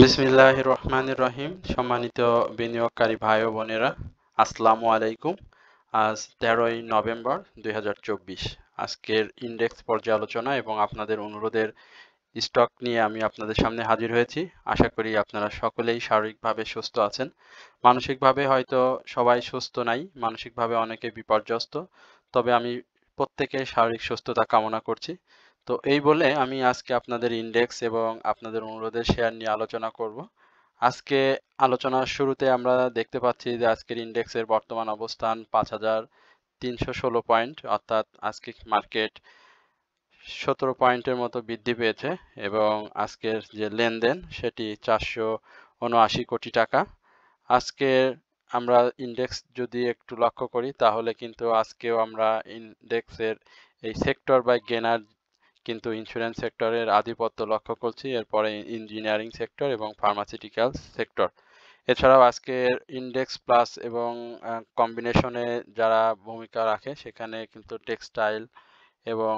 বিসমিল্লাহির রহমানির রহিম। সম্মানিত বিনিয়োগকারী ভাই ও বোনেরা, আসসালামু আলাইকুম। আজ 13ই নভেম্বর 2024। আজকের ইন্ডেক্স পর্যালোচনা এবং আপনাদের অনুরোধের স্টক নিয়ে আমি আপনাদের সামনে হাজির হয়েছি। আশা করি আপনারা সকলেই শারীরিকভাবে সুস্থ আছেন। মানসিকভাবে হয়তো সবাই সুস্থ নাই, মানসিকভাবে অনেকে বিপর্যস্ত, তবে আমি প্রত্যেকের শারীরিক সুস্থতা কামনা করছি। তো এই বলে আমি আজকে আপনাদের ইন্ডেক্স এবং আপনাদের অনুরোধের শেয়ার নিয়ে আলোচনা করব। আজকে আলোচনার শুরুতে আমরা দেখতে পাচ্ছি যে আজকের ইন্ডেক্সের বর্তমান অবস্থান 5316 পয়েন্ট, অর্থাৎ আজকে মার্কেট 17 পয়েন্টের মতো বৃদ্ধি পেয়েছে এবং আজকের যে লেনদেন সেটি 479 কোটি টাকা। আজকে আমরা ইন্ডেক্স যদি একটু লক্ষ্য করি তাহলে কিন্তু আজকেও আমরা ইন্ডেক্সের এই সেক্টর বাই গেনার কিন্তু ইন্স্যুরেন্স সেক্টরের আধিপত্য লক্ষ্য করছি, এরপরে ইঞ্জিনিয়ারিং সেক্টর এবং ফার্মাসিউটিক্যাল সেক্টর। এছাড়াও আজকের ইন্ডেক্স প্লাস এবং কম্বিনেশনে যারা ভূমিকা রাখে সেখানে কিন্তু টেক্সটাইল এবং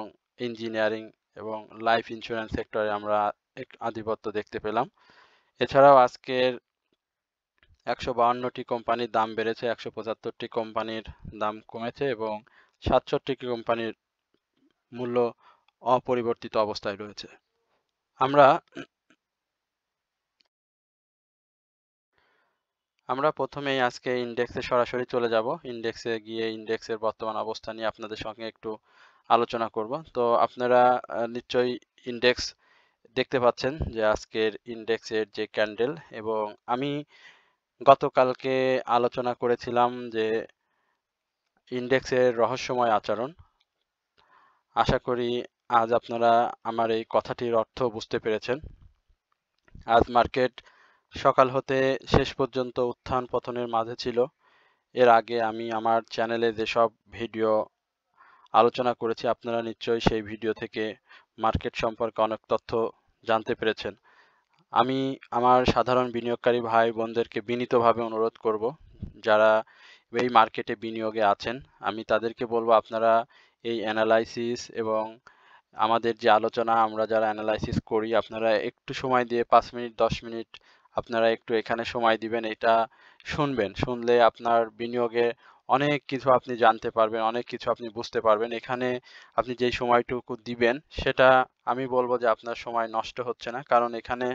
ইঞ্জিনিয়ারিং এবং লাইফ ইন্স্যুরেন্স সেক্টরে আমরা আধিপত্য দেখতে পেলাম। এছাড়াও আজকের 152টি কোম্পানির দাম বেড়েছে, 175টি কোম্পানির দাম কমেছে এবং 67টি কোম্পানির মূল্য অপরিবর্তিত অবস্থায় রয়েছে। আমরা প্রথমেই আজকে ইন্ডেক্সে সরাসরি চলে যাব। ইন্ডেক্সে গিয়ে ইন্ডেক্সের বর্তমান অবস্থা নিয়ে আপনাদের সঙ্গে একটু আলোচনা করব। তো আপনারা নিশ্চয়ই ইন্ডেক্স দেখতে পাচ্ছেন যে আজকের ইন্ডেক্সের যে ক্যান্ডেল, এবং আমি গতকালকে আলোচনা করেছিলাম যে ইন্ডেক্সের রহস্যময় আচরণ। আশা করি আজ আপনারা আমার এই কথাটির অর্থ বুঝতে পেরেছেন। আজ মার্কেট সকাল হতে শেষ পর্যন্ত উত্থান পতনের মাঝে ছিল। এর আগে আমি আমার চ্যানেলে যেসব ভিডিও আলোচনা করেছি আপনারা নিশ্চয়ই সেই ভিডিও থেকে মার্কেট সম্পর্কে অনেক তথ্য জানতে পেরেছেন। আমি আমার সাধারণ বিনিয়োগকারী ভাই বোনদেরকে বিনীতভাবে অনুরোধ করব, যারা এই মার্কেটে বিনিয়োগে আছেন, আমি তাদেরকে বলবো আপনারা এই অ্যানালাইসিস এবং আমাদের যে আলোচনা আমরা যারা অ্যানালাইসিস করি, আপনারা একটু সময় দিয়ে 5 মিনিট 10 মিনিট আপনারা একটু এখানে সময় দিবেন, এটা শুনবেন। শুনলে আপনার বিনিয়োগে অনেক কিছু আপনি জানতে পারবেন, অনেক কিছু আপনি বুঝতে পারবেন। এখানে আপনি যেই সময়টুকু দিবেন সেটা আমি বলবো যে আপনার সময় নষ্ট হচ্ছে না, কারণ এখানে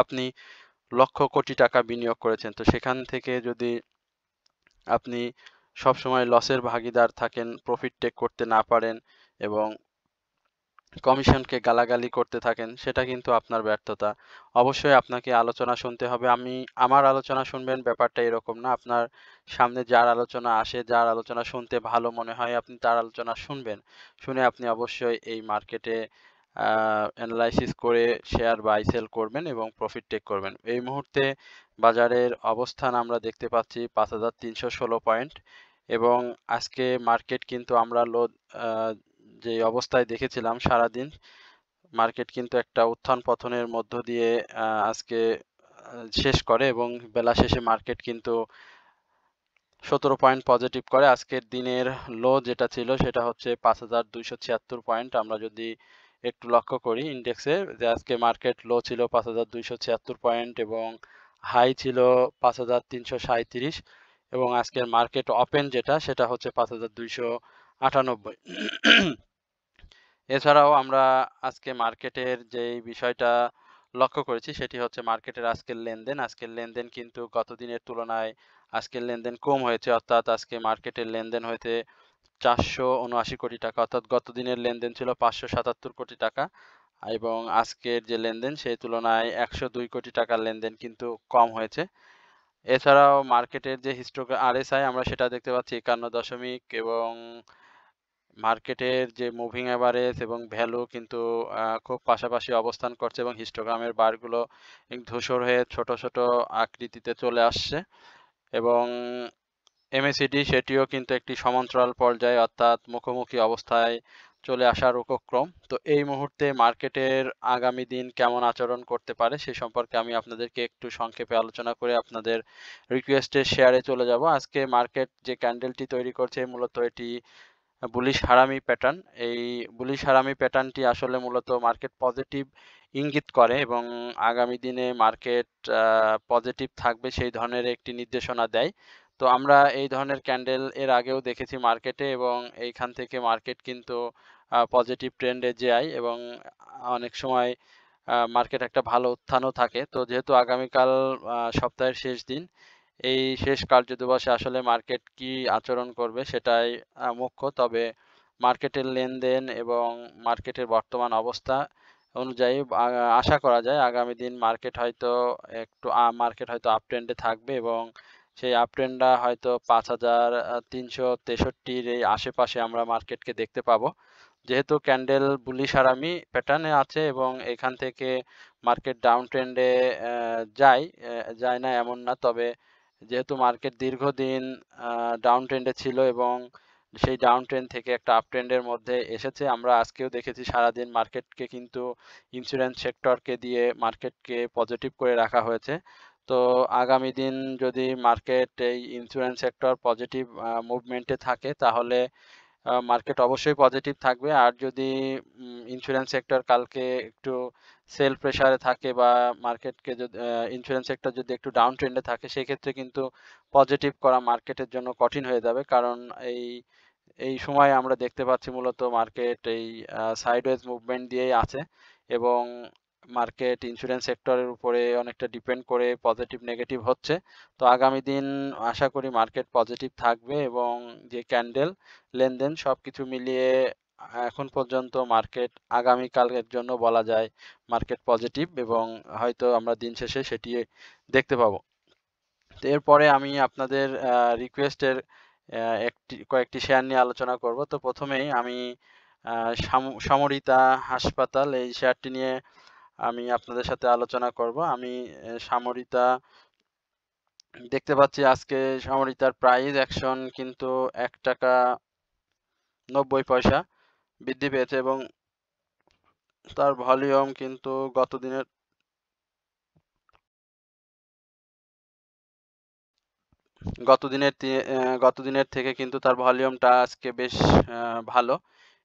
আপনি লক্ষ কোটি টাকা বিনিয়োগ করেছেন। তো সেখান থেকে যদি আপনি সবসময় লসের ভাগীদার থাকেন, প্রফিট টেক করতে না পারেন এবং কমিশনকে গালাগালি করতে থাকেন, সেটা কিন্তু আপনার ব্যর্থতা। অবশ্যই আপনাকে আলোচনা শুনতে হবে। আমার আলোচনা শুনবেন ব্যাপারটা এরকম না। আপনার সামনে যার আলোচনা আসে, যার আলোচনা শুনতে ভালো মনে হয় আপনি তার আলোচনা শুনবেন। শুনে আপনি অবশ্যই এই মার্কেটে অ্যানালাইসিস করে শেয়ার বাই সেল করবেন এবং প্রফিট টেক করবেন। এই মুহূর্তে বাজারের অবস্থান আমরা দেখতে পাচ্ছি 5316 পয়েন্ট, এবং আজকে মার্কেট কিন্তু আমরা যে অবস্থায় দেখেছিলাম সারাদিন, মার্কেট কিন্তু একটা উত্থান পতনের মধ্য দিয়ে আজকে শেষ করে এবং বেলা শেষে মার্কেট কিন্তু 17 পয়েন্ট পজিটিভ করে। আজকের দিনের লো যেটা ছিল সেটা হচ্ছে 5276 পয়েন্ট। আমরা যদি একটু লক্ষ্য করি ইন্ডেক্সে, যে আজকে মার্কেট লো ছিল 5276 পয়েন্ট এবং হাই ছিল 5337, এবং আজকের মার্কেট ওপেন যেটা সেটা হচ্ছে 5298। এছাড়াও আমরা আজকে মার্কেটের যেই বিষয়টা লক্ষ্য করেছি সেটি হচ্ছে মার্কেটের আজকের লেনদেন। আজকের লেনদেন কিন্তু গত দিনের তুলনায় আজকের লেনদেন কম হয়েছে, অর্থাৎ আজকে মার্কেটের লেনদেন হয়েছে 479 কোটি টাকা, অর্থাৎ গত দিনের লেনদেন ছিল 577 কোটি টাকা, এবং আজকের যে লেনদেন সেই তুলনায় 102 কোটি টাকার লেনদেন কিন্তু কম হয়েছে। এছাড়াও মার্কেটের যে RSI আমরা সেটা দেখতে পাচ্ছি 51 এবং মার্কেটের যে মুভিং অ্যাভারেজ এবং ভ্যালু কিন্তু খুব পাশাপাশি অবস্থান করছে এবং হিস্টোগ্রামের বারগুলো ধূসর হয়ে ছোট ছোট আকৃতিতে চলে আসছে, এবং MACD সেটিও কিন্তু একটি সমান্তরাল পর্যায়ে অর্থাৎ মুখোমুখি অবস্থায় চলে আসার উপক্রম। তো এই মুহূর্তে মার্কেটের আগামী দিন কেমন আচরণ করতে পারে সে সম্পর্কে আমি আপনাদেরকে একটু সংক্ষেপে আলোচনা করে আপনাদের রিকোয়েস্টের শেয়ারে চলে যাব। আজকে মার্কেট যে ক্যান্ডেলটি তৈরি করছে মূলত এটি বুলিশ হারামি প্যাটার্ন। এই বুলিশ হারামি প্যাটার্নটি আসলে মূলত মার্কেট পজিটিভ ইঙ্গিত করে এবং আগামী দিনে মার্কেট পজিটিভ থাকবে সেই ধরনের একটি নির্দেশনা দেয়। তো আমরা এই ধরনের ক্যান্ডেল এর আগেও দেখেছি মার্কেটে এবং এইখান থেকে মার্কেট কিন্তু পজিটিভ ট্রেন্ডে যায় এবং অনেক সময় মার্কেট একটা ভালো উত্থানও থাকে। তো যেহেতু আগামীকাল সপ্তাহের শেষ দিন, এই শেষ কার্যদিবসে আসলে মার্কেট কি আচরণ করবে সেটাই মুখ্য। তবে মার্কেটের লেনদেন এবং মার্কেটের বর্তমান অবস্থা অনুযায়ী আশা করা যায় আগামী দিন মার্কেট হয়তো আপ ট্রেন্ডে থাকবে এবং সেই আপ ট্রেন্ডটা হয়তো ৫,৩৬৩ এই আশেপাশে আমরা মার্কেটকে দেখতে পাবো। যেহেতু ক্যান্ডেল বুলিশ আরামি প্যাটার্নে আছে এবং এখান থেকে মার্কেট ডাউন ট্রেন্ডে যায় না এমন না। তবে যেহেতু মার্কেট দীর্ঘদিন ডাউন ট্রেন্ডে ছিল এবং সেই ডাউন ট্রেন্ড থেকে একটা আপ ট্রেন্ডের মধ্যে এসেছে। আমরা আজকেও দেখেছি সারাদিন মার্কেটকে কিন্তু ইন্স্যুরেন্স সেক্টরকে দিয়ে মার্কেটকে পজিটিভ করে রাখা হয়েছে। তো আগামী দিন যদি মার্কেট এই ইন্স্যুরেন্স সেক্টর পজিটিভ মুভমেন্টে থাকে তাহলে মার্কেট অবশ্যই পজিটিভ থাকবে। আর যদি ইন্স্যুরেন্স সেক্টর কালকে একটু সেল প্রেসারে থাকে বা মার্কেটকে যদি ইন্স্যুরেন্স সেক্টর যদি একটু ডাউন ট্রেন্ডে থাকে সেক্ষেত্রে কিন্তু পজিটিভ করা মার্কেটের জন্য কঠিন হয়ে যাবে। কারণ এই এই সময় আমরা দেখতে পাচ্ছি মূলত মার্কেট এই সাইডওয়েজ মুভমেন্ট দিয়েই আছে এবং মার্কেট ইন্স্যুরেন্স সেক্টরের উপরে অনেকটা ডিপেন্ড করে পজিটিভ নেগেটিভ হচ্ছে। তো আগামী দিন আশা করি মার্কেট পজিটিভ থাকবে এবং যে ক্যান্ডেল লেনদেন সবকিছু মিলিয়ে এখন পর্যন্ত মার্কেট আগামীকালের জন্য বলা যায় মার্কেট পজিটিভ এবং হয়তো আমরা দিন শেষে সেটি দেখতে পাবো। তো এরপরে আমি আপনাদের রিকোয়েস্টের কয়েকটি শেয়ার নিয়ে আলোচনা করব। তো প্রথমেই আমি সমরিতা হাসপাতাল এই শেয়ারটি নিয়ে আমি আপনাদের সাথে আলোচনা করব। আমি সমরিতা দেখতে পাচ্ছি আজকে সমরিতার প্রাইস অ্যাকশন কিন্তু ৳1.90 বৃদ্ধি পেয়েছে এবং তার ভলিউম কিন্তু গতদিনের থেকে কিন্তু তার ভলিউমটা আজকে বেশ ভালো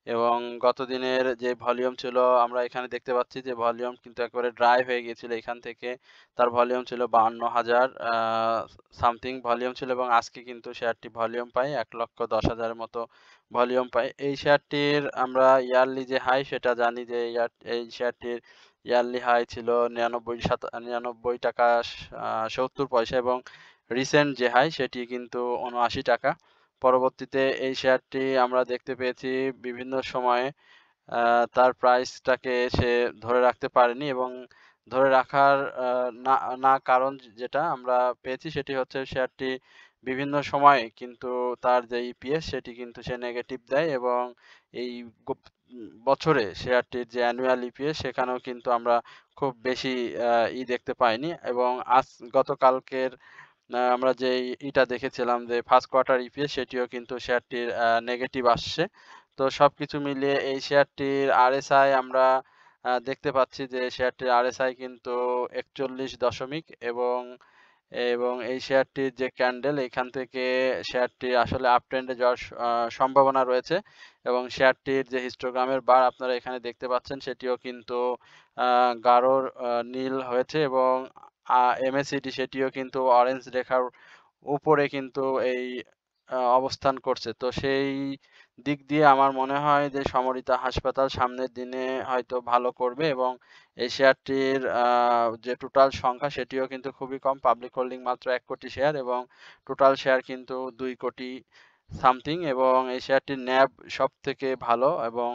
এবং গতদিনের যে ভলিউম ছিল আমরা এখানে দেখতে পাচ্ছি যে ভলিউম কিন্তু একেবারে ড্রাই হয়ে গিয়েছিল। এখান থেকে তার ভলিউম ছিল 52,000 সামথিং ভলিউম ছিল এবং আজকে কিন্তু শেয়ারটি ভলিউম পায় 1,10,000 এর মতো ভলিউম পায়। এই শেয়ারটির আমরা ইয়ারলি যে হাই সেটা জানি যে এই শেয়ারটির ইয়ারলি হাই ছিল 99 টাকা 70 পয়সা এবং রিসেন্ট যে হাই সেটি কিন্তু ৭৯ টাকা। পরবর্তীতে এই শেয়ারটি আমরা দেখতে পেয়েছি বিভিন্ন সময়ে তার প্রাইসটাকে সে ধরে রাখতে পারেনি এবং ধরে রাখার না না কারণ যেটা আমরা পেয়েছি সেটি হচ্ছে শেয়ারটি বিভিন্ন সময়ে কিন্তু তার যে ইপিএস সেটি কিন্তু সে নেগেটিভ দেয় এবং এই বছরে শেয়ারটির যে অ্যানুয়াল ইপিএস সেখানেও কিন্তু আমরা খুব বেশি দেখতে পাইনি এবং গতকালকের আমরা যে ইটা দেখেছিলাম যে ফার্স্ট কোয়ার্টার ইপিএস সেটিও কিন্তু শেয়ারটির নেগেটিভ আসছে। তো সবকিছু মিলিয়ে এই শেয়ারটির আরএসআই আমরা দেখতে পাচ্ছি যে শেয়ারটির আরএসআই কিন্তু ৪১ দশমিক এবং এই শেয়ারটির যে ক্যান্ডেল এখান থেকে শেয়ারটি আসলে আপ ট্রেন্ডে যাওয়ার সম্ভাবনা রয়েছে এবং শেয়ারটির যে হিস্টোগ্রামের বার আপনারা এখানে দেখতে পাচ্ছেন সেটিও কিন্তু গাঢ় নীল হয়েছে এবং এমএসিডি সেটিও কিন্তু অরেঞ্জ রেখার উপরে কিন্তু এই অবস্থান করছে। তো সেই দিক দিয়ে আমার মনে হয় যে সমরিতা হাসপাতাল সামনের দিনে হয়তো ভালো করবে এবং এই শেয়ারটির যে টোটাল সংখ্যা সেটিও কিন্তু খুবই কম। পাবলিক হোল্ডিং মাত্র ১ কোটি শেয়ার এবং টোটাল শেয়ার কিন্তু ২ কোটি সামথিং এবং এই শেয়ারটির ন্যাব সবথেকে ভালো এবং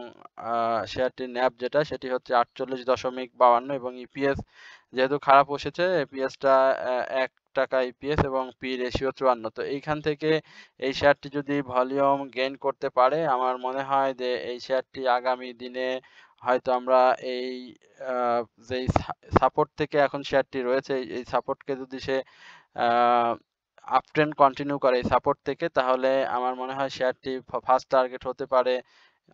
শেয়ারটির ন্যাব যেটা সেটি হচ্ছে ৪৮.৫২ এবং ইপিএস যেহেতু খারাপ বসেছে ইপিএসটা ৳১ ইপিএস এবং পি রেশিও ৫৪। তো এইখান থেকে এই শেয়ারটি যদি ভলিউম গেইন করতে পারে আমার মনে হয় যে এই শেয়ারটি আগামী দিনে হয়তো আমরা এই যেই সাপোর্ট থেকে এখন শেয়ারটি রয়েছে এই সাপোর্টকে যদি সে আপট্রেন্ড কন্টিনিউ করে এই সাপোর্ট থেকে তাহলে আমার মনে হয় শেয়ারটি ফার্স্ট টার্গেট হতে পারে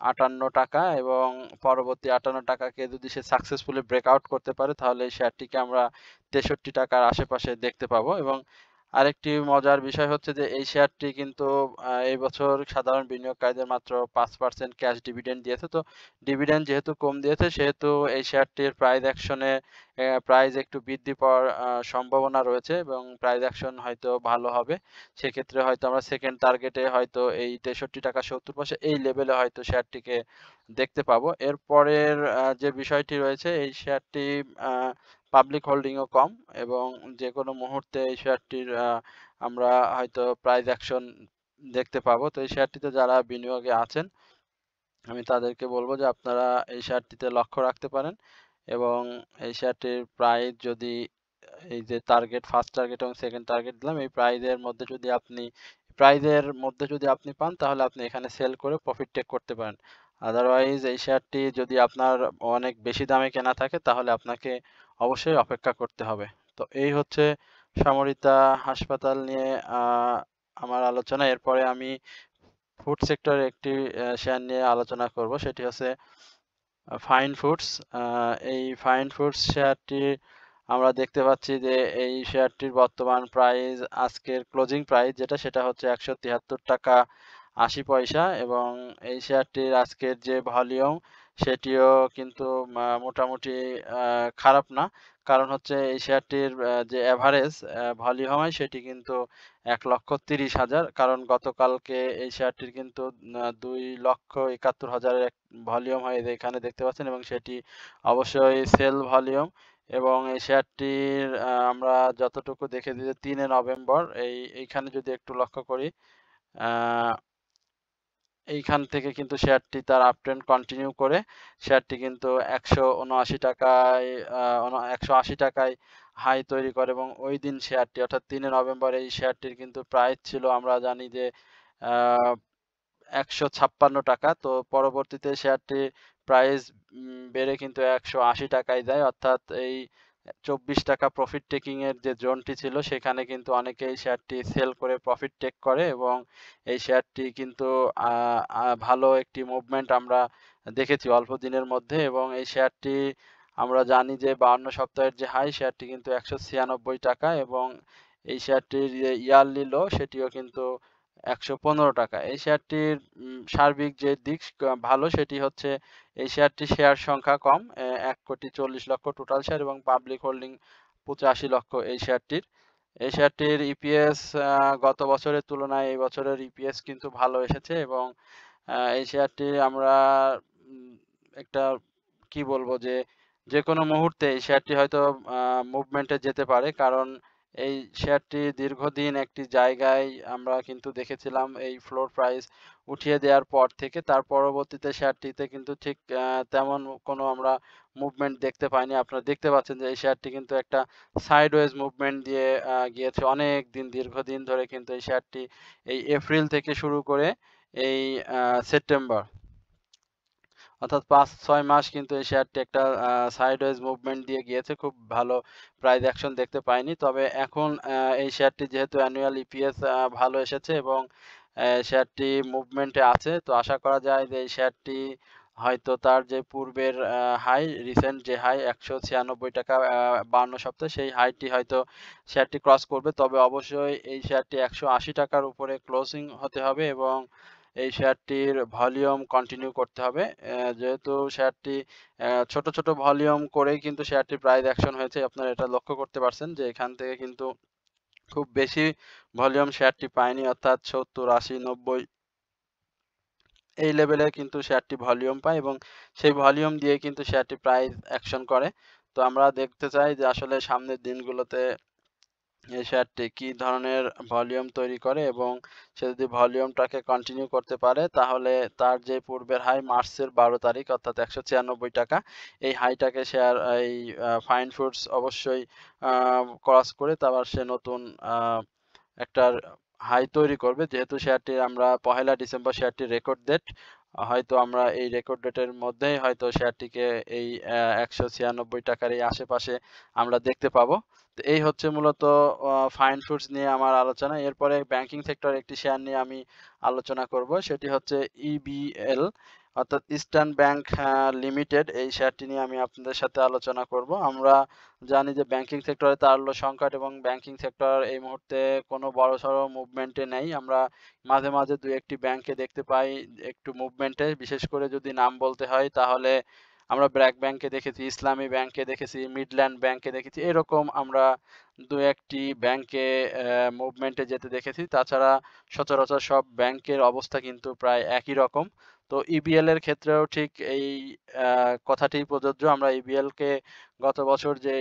৳৫৮ এবং পরবর্তী ৳৫৮ যদি সে সাকসেসফুলি ব্রেকআউট করতে পারে তাহলে এই শেয়ারটিকে আমরা ৳৬৩ র আশেপাশে দেখতে পাবো এবং আরেকটি মজার বিষয় হচ্ছে যে এই শেয়ারটি কিন্তু এই বছর সাধারণ বিনিয়োগকারীদের মাত্র 5% ক্যাশ ডিভিডেন্ড দিয়েছে। তো ডিভিডেন্ড যেহেতু কম দিয়েছে সেহেতু এই শেয়ারটির প্রাইস অ্যাকশনে প্রাইস একটু বৃদ্ধি পাওয়ার সম্ভাবনা রয়েছে এবং প্রাইস অ্যাকশন হয়তো ভালো হবে। সেক্ষেত্রে হয়তো আমরা সেকেন্ড টার্গেটে হয়তো এই ৳৬৩.৭০ এই লেভেলে হয়তো শেয়ারটিকে দেখতে পাবো। এরপরের যে বিষয়টি রয়েছে এই শেয়ারটি আ পাবলিক হোল্ডিংও কম এবং যেকোনো মুহূর্তে এই শেয়ারটির আমরা হয়তো প্রাইস অ্যাকশন দেখতে পাবো। তো এই শেয়ারটিতে যারা বিনিয়োগে আছেন আমি তাদেরকে বলব যে আপনারা এই শেয়ারটিতে লক্ষ্য রাখতে পারেন এবং এই শেয়ারটির প্রাইস যদি এই যে টার্গেট ফার্স্ট টার্গেট এবং সেকেন্ড টার্গেট দিলাম এই প্রাইজের মধ্যে যদি আপনি পান তাহলে আপনি এখানে সেল করে প্রফিট টেক করতে পারেন। আদারওয়াইজ এই শেয়ারটি যদি আপনার অনেক বেশি দামে কেনা থাকে তাহলে আপনাকে অবশ্যই অপেক্ষা করতে হবে। তো এই হচ্ছে সমরিতা হাসপাতাল নিয়ে আমার আলোচনা। এরপরে আমি ফুড সেক্টরে একটি শেয়ার নিয়ে আলোচনা করব, সেটি হচ্ছে ফাইন ফুডস। এই ফাইন ফুডস শেয়ারটি আমরা দেখতে পাচ্ছি যে এই শেয়ারটির বর্তমান প্রাইস আজকের ক্লোজিং প্রাইস সেটা হচ্ছে ৳১৭৩.৮০ এবং এই শেয়ারটির আজকের যে ভলিউম সেটিও কিন্তু মোটামুটি খারাপ না। কারণ হচ্ছে এই শেয়ারটির যে এভারেজ ভলিউম হয় সেটি কিন্তু ১,৩০,০০০, কারণ গতকালকে এই শেয়ারটির কিন্তু ২,৭১,০০০ এক ভলিউম হয় এখানে দেখতে পাচ্ছেন এবং সেটি অবশ্যই সেল ভলিউম এবং এই শেয়ারটির আমরা যতটুকু দেখেছি যে ৩ নভেম্বর এইখানে যদি একটু লক্ষ্য করি আ এইখান থেকে কিন্তু শেয়ারটি তার আপট্রেন্ড কন্টিনিউ করে শেয়ারটি কিন্তু ৳১৭৯ ৳১৮০ হাই তৈরি করে এবং ওইদিন শেয়ারটি অর্থাৎ ৩ নভেম্বর এই শেয়ারটির কিন্তু প্রাইস ছিল আমরা জানি যে আ ৳১৫৬ তো পরবর্তীতে শেয়ারটি প্রাইস বেড়ে কিন্তু ৳১৮০ যায়, অর্থাৎ এই ৳২৪ প্রফিট টেকিং এর যে জোনটি ছিল সেখানে কিন্তু অনেকেই শেয়ারটি সেল করে প্রফিট টেক করে এবং এই শেয়ারটি কিন্তু আ আ ভালো একটি মুভমেন্ট আমরা দেখেছি অল্প দিনের মধ্যে এবং এই শেয়ারটি আমরা জানি যে ৫২ সপ্তাহের যে হাই শেয়ারটি কিন্তু ৳১৯৬ এবং এই শেয়ারটির যে ইয়ারলি লো সেটিও কিন্তু ৳১১৫। এই শেয়ারটির সার্বিক যে দিক ভালো সেটি হচ্ছে এই শেয়ারটির শেয়ার সংখ্যা কম, ১,৪০,০০,০০০ টোটাল শেয়ার এবং পাবলিক হোল্ডিং ৮৫,০০,০০০ এই শেয়ারটির। এই শেয়ারটির ইপিএস গত বছরের তুলনায় এই বছরের ইপিএস কিন্তু ভালো এসেছে এবং এই শেয়ারটি আমরা উম একটা কি বলবো যে যেকোনো মুহূর্তে এই শেয়ারটি হয়তো মুভমেন্টে যেতে পারে। কারণ এই শেয়ারটি দীর্ঘদিন একটি জায়গায় আমরা কিন্তু দেখেছিলাম এই ফ্লোর প্রাইস উঠিয়ে দেওয়ার পর থেকে তার পরবর্তীতে শেয়ারটিতে কিন্তু ঠিক তেমন কোনো আমরা মুভমেন্ট দেখতে পাইনি। আপনারা দেখতে পাচ্ছেন যে এই শেয়ারটি কিন্তু একটা সাইডওয়েজ মুভমেন্ট দিয়ে গিয়েছে। অনেকদিন দীর্ঘদিন ধরে কিন্তু এই শেয়ারটি এই এপ্রিল থেকে শুরু করে এই আ সেপ্টেম্বর অর্থাৎ ৫-৬ মাস কিন্তু এই শেয়ারটি একটা সাইডওয়েজ মুভমেন্ট দিয়ে গিয়েছে। খুব ভালো প্রাইস অ্যাকশন দেখতে পাইনি। তবে এখন এই শেয়ারটি যেহেতু অ্যানুয়াল ইপিএস ভালো এসেছে এবং শেয়ারটি মুভমেন্টে আছে। তো আশা করা যায় যে এই শেয়ারটি হয়তো তার যে পূর্বের হাই রিসেন্ট যে হাই ৳১৯৬ ৫২ সপ্তাহে সেই হাইটি হয়তো শেয়ারটি ক্রস করবে। তবে অবশ্যই এই শেয়ারটি ৳১৮০ র উপরে ক্লোজিং হতে হবে এবং এই শেয়ারটির ভলিউম কন্টিনিউ করতে হবে। যেহেতু শেয়ারটি ছোট, ছোট ভলিউম করেই কিন্তু শেয়ারটির প্রাইস অ্যাকশন হয়েছে। আপনারা এটা লক্ষ্য করতে পারছেন যে এখান থেকে কিন্তু খুব বেশি ভলিউম শেয়ারটি পায়নি, অর্থাৎ ৭০, ৮০, ৯০ এই লেভেলে কিন্তু শেয়ারটি ভলিউম পায় এবং সেই ভলিউম দিয়ে কিন্তু শেয়ারটি প্রাইস অ্যাকশন করে। তো আমরা দেখতে চাই যে আসলে সামনের দিনগুলোতে এই শেয়ারটি কি ধরনের ভলিউম তৈরি করে এবং সে যদি ভলিউমটাকে কন্টিনিউ করতে পারে তাহলে তার যে পূর্বের হাই মার্চের ১২ তারিখ অর্থাৎ ৳১৯৬ এই হাইটাকে এই ফাইন ফুডস অবশ্যই আ ক্রস করে তারপর সে নতুন আ একটা হাই তৈরি করবে। যেহেতু শেয়ারটি আমরা ১লা ডিসেম্বর শেয়ারটির রেকর্ড ডেট। হয়তো আমরা এই রেকর্ড ডেটের মধ্যেই হয়তো শেয়ারটিকে এই ৳১৯৬ এই আশেপাশে আমরা দেখতে পাবো। তো এই হচ্ছে মূলত ফাইন ফুডস নিয়ে আমার আলোচনা। এরপরে ব্যাংকিং সেক্টরে একটি শেয়ার নিয়ে আমি আলোচনা করব। সেটি হচ্ছে ইবিএল অর্থাৎ ইস্টার্ন ব্যাংক লিমিটেড, এই শেয়ারটি নিয়ে আমি আপনাদের সাথে আলোচনা করব। আমরা জানি যে ব্যাংকিং সেক্টরে তারল্য সংকট এবং ব্যাংকিং সেক্টর এই মুহূর্তে কোনো বড়সড় মুভমেন্টে নেই। আমরা মাঝে, মাঝে ২-১ টি ব্যাংকে দেখতে পাই একটু মুভমেন্টে। বিশেষ করে যদি নাম বলতে হয় তাহলে আমরা ব্র্যাক ব্যাংকে দেখেছি, ইসলামী ব্যাংকে দেখেছি, মিডল্যান্ড ব্যাংকে দেখেছি। এরকম আমরা ২-১ টি ব্যাংকে মুভমেন্টে যেতে দেখেছি। তাছাড়া সচরাচর সব ব্যাংকের অবস্থা কিন্তু প্রায় একই রকম। তো ইবিএল এর ক্ষেত্রেও ঠিক এই কথাটিই প্রযোজ্য। আমরা ইবিএল কে গত বছর যে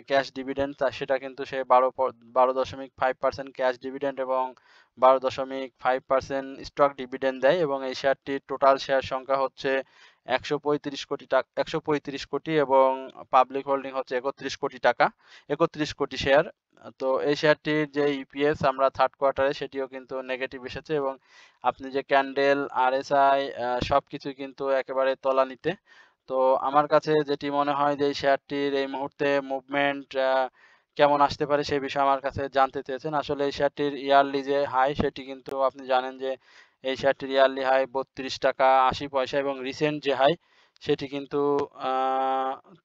ক্যাশ ডিভিডেন্ড সেটা কিন্তু সে 12.5% ক্যাশ ডিভিডেন্ড এবং 12.5% স্টক ডিভিডেন্ড দেয় এবং এই শেয়ারটির টোটাল শেয়ার সংখ্যা হচ্ছে 135 কোটি এবং পাবলিক হোল্ডিং হচ্ছে 31 কোটি টাকা, 31 কোটি শেয়ার। তো এই শেয়ারটির যে ইপিএস আমরা থার্ড কোয়ার্টারে সেটিও কিন্তু নেগেটিভ এসেছে এবং আপনি যে ক্যান্ডেল, আরএসআই সবকিছু কিন্তু একেবারে তলানিতে। তো আমার কাছে যেটি মনে হয় যে এই শেয়ারটির এই মুহূর্তে মুভমেন্ট কেমন আসতে পারে সে বিষয়ে আমার কাছে জানতে চেয়েছেন। আসলে এই শেয়ারটির ইয়ারলি যে হাই সেটি কিন্তু আপনি জানেন যে এই শেয়ারটির ইয়ারলি হাই 32 টাকা 80 পয়সা এবং রিসেন্ট যে হাই সেটি কিন্তু